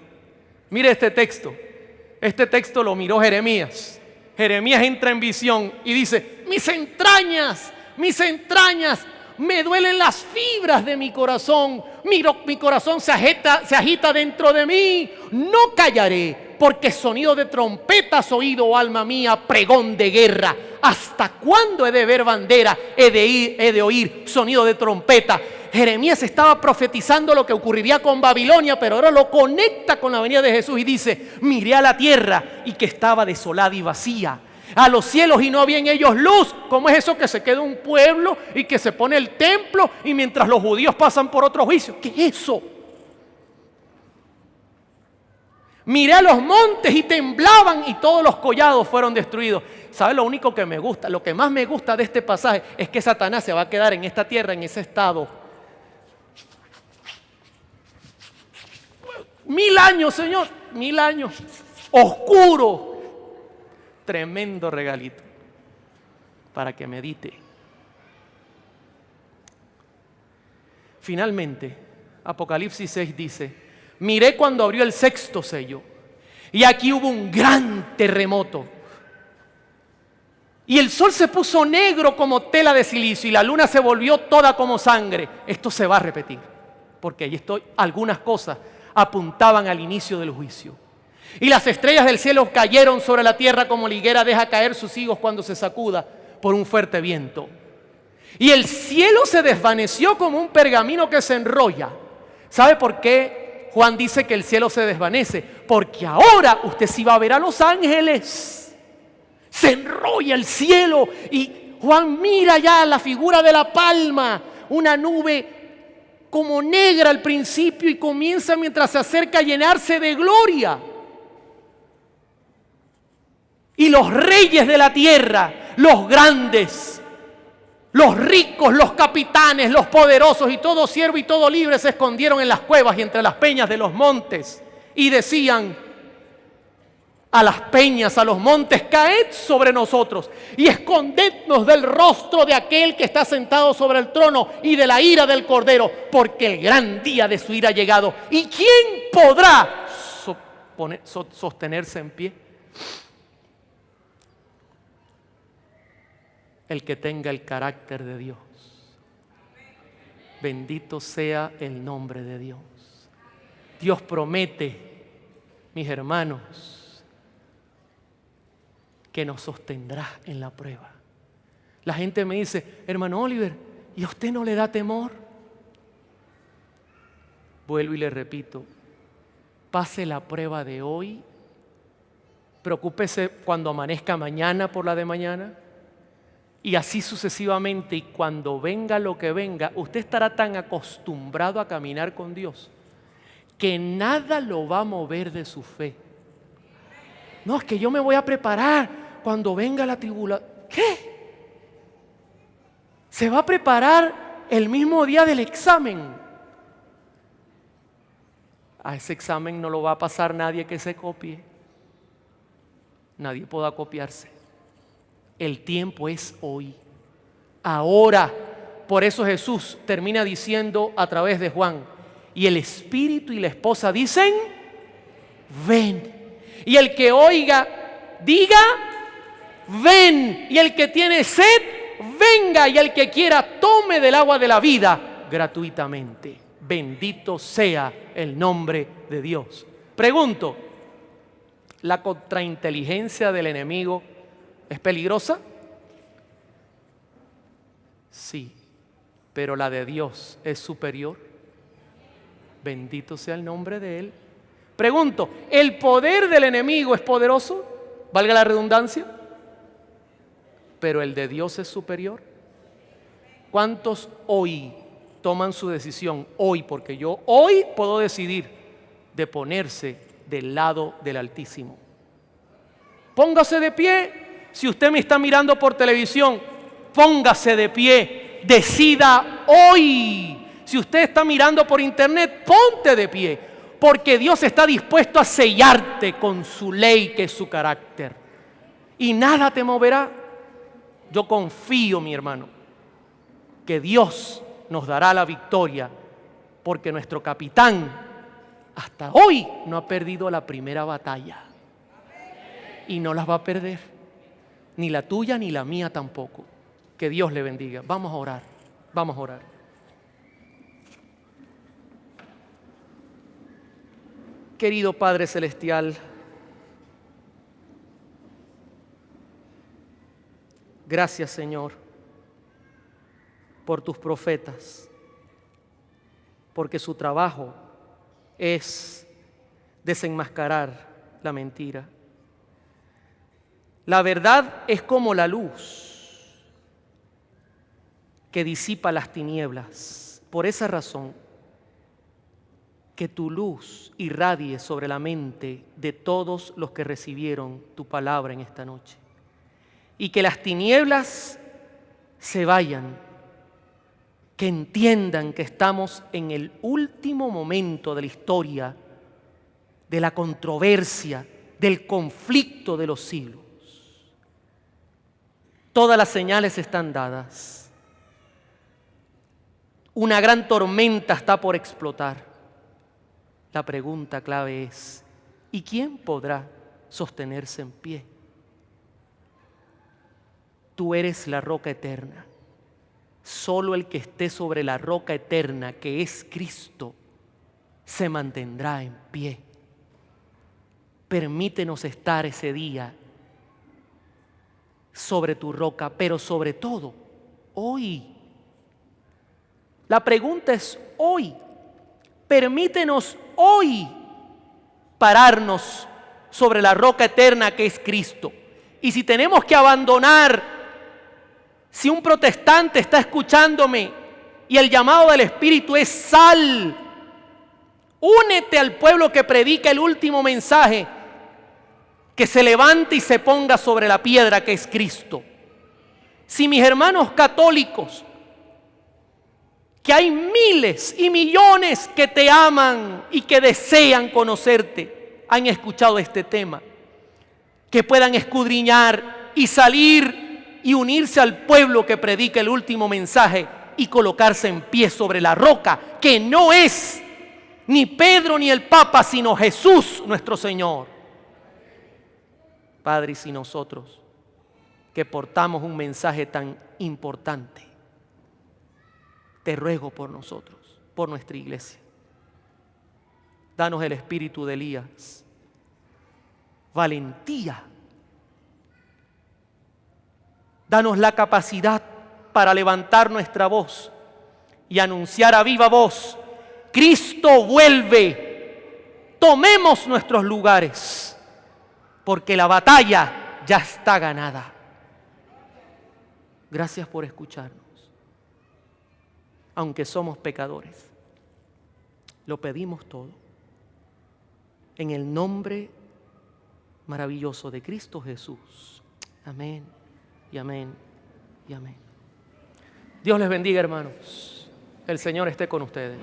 Mire este texto. Este texto lo miró Jeremías. Jeremías entra en visión y dice: mis entrañas, me duelen las fibras de mi corazón. Mi corazón se agita dentro de mí. No callaré, porque sonido de trompeta has oído, oh alma mía, pregón de guerra. ¿Hasta cuándo he de ver bandera? He de oír sonido de trompeta. Jeremías estaba profetizando lo que ocurriría con Babilonia, pero ahora lo conecta con la venida de Jesús y dice: miré a la tierra y que estaba desolada y vacía, a los cielos y no había en ellos luz. ¿Cómo es eso que se queda un pueblo y que se pone el templo y mientras los judíos pasan por otro juicio? ¿Qué es eso? Miré a los montes y temblaban y todos los collados fueron destruidos. ¿Sabe lo único que me gusta? Lo que más me gusta de este pasaje es que Satanás se va a quedar en esta tierra, en ese estado. 1000 años, Señor, 1000 años. Oscuro. Tremendo regalito para que medite. Finalmente, Apocalipsis 6 dice: miré cuando abrió el sexto sello, y aquí hubo un gran terremoto. Y el sol se puso negro como tela de silicio, y la luna se volvió toda como sangre. Esto se va a repetir, porque ahí algunas cosas apuntaban al inicio del juicio. Y las estrellas del cielo cayeron sobre la tierra como la higuera deja caer sus higos cuando se sacuda por un fuerte viento. Y el cielo se desvaneció como un pergamino que se enrolla. ¿Sabe por qué Juan dice que el cielo se desvanece? Porque ahora usted sí va a ver a los ángeles. Se enrolla el cielo y Juan mira ya la figura de la palma, una nube como negra al principio, y comienza, mientras se acerca, a llenarse de gloria. Y los reyes de la tierra, los grandes, los ricos, los capitanes, los poderosos y todo siervo y todo libre se escondieron en las cuevas y entre las peñas de los montes y decían a las peñas, a los montes: caed sobre nosotros y escondednos del rostro de aquel que está sentado sobre el trono y de la ira del Cordero, porque el gran día de su ira ha llegado. ¿Y quién podrá sostenerse en pie? El que tenga el carácter de Dios. Bendito sea el nombre de Dios. Dios promete, mis hermanos, que nos sostendrá en la prueba. La gente me dice, hermano Oliver, ¿y a usted no le da temor? Vuelvo y le repito, pase la prueba de hoy, preocúpese cuando amanezca mañana por la de mañana, y así sucesivamente, y cuando venga lo que venga, usted estará tan acostumbrado a caminar con Dios que nada lo va a mover de su fe. No, es que yo me voy a preparar cuando venga la tribulación. ¿Qué? Se va a preparar el mismo día del examen. A ese examen no lo va a pasar nadie que se copie. Nadie podrá copiarse. El tiempo es hoy, ahora. Por eso Jesús termina diciendo a través de Juan, y el espíritu y la esposa dicen, ven. Y el que oiga, diga, ven. Y el que tiene sed, venga. Y el que quiera, tome del agua de la vida gratuitamente. Bendito sea el nombre de Dios. Pregunto, ¿la contrainteligencia del enemigo es peligrosa? Sí, pero la de Dios es superior. Bendito sea el nombre de Él. Pregunto, ¿el poder del enemigo es poderoso? Valga la redundancia. Pero el de Dios es superior. ¿Cuántos hoy toman su decisión? Hoy, porque yo hoy puedo decidir de ponerse del lado del Altísimo. Póngase de pie. Si usted me está mirando por televisión, póngase de pie, decida hoy. Si usted está mirando por internet, ponte de pie, porque Dios está dispuesto a sellarte con su ley, que es su carácter. Y nada te moverá. Yo confío, mi hermano, que Dios nos dará la victoria, porque nuestro capitán hasta hoy no ha perdido la primera batalla. Y no las va a perder. Ni la tuya ni la mía tampoco. Que Dios le bendiga. Vamos a orar. Vamos a orar. Querido Padre Celestial, gracias, Señor, por tus profetas, porque su trabajo es desenmascarar la mentira. La verdad es como la luz que disipa las tinieblas. Por esa razón, que tu luz irradie sobre la mente de todos los que recibieron tu palabra en esta noche. Y que las tinieblas se vayan, que entiendan que estamos en el último momento de la historia, de la controversia, del conflicto de los siglos. Todas las señales están dadas. Una gran tormenta está por explotar. La pregunta clave es, ¿y quién podrá sostenerse en pie? Tú eres la roca eterna. Solo el que esté sobre la roca eterna, que es Cristo, se mantendrá en pie. Permítenos estar ese día sobre tu roca, pero sobre todo, hoy. La pregunta es hoy. Permítenos hoy pararnos sobre la roca eterna que es Cristo. Y si tenemos que abandonar, si un protestante está escuchándome y el llamado del Espíritu es sal, únete al pueblo que predica el último mensaje, que se levante y se ponga sobre la piedra que es Cristo. Si mis hermanos católicos, que hay miles y millones que te aman y que desean conocerte, han escuchado este tema, que puedan escudriñar y salir y unirse al pueblo que predica el último mensaje y colocarse en pie sobre la roca, que no es ni Pedro ni el Papa, sino Jesús nuestro Señor. Padre, y si nosotros que portamos un mensaje tan importante, te ruego por nosotros, por nuestra iglesia. Danos el espíritu de Elías, valentía. Danos la capacidad para levantar nuestra voz y anunciar a viva voz: Cristo vuelve. Tomemos nuestros lugares, porque la batalla ya está ganada. Gracias por escucharnos. Aunque somos pecadores, lo pedimos todo en el nombre maravilloso de Cristo Jesús. Amén y amén y amén. Dios les bendiga, hermanos. El Señor esté con ustedes.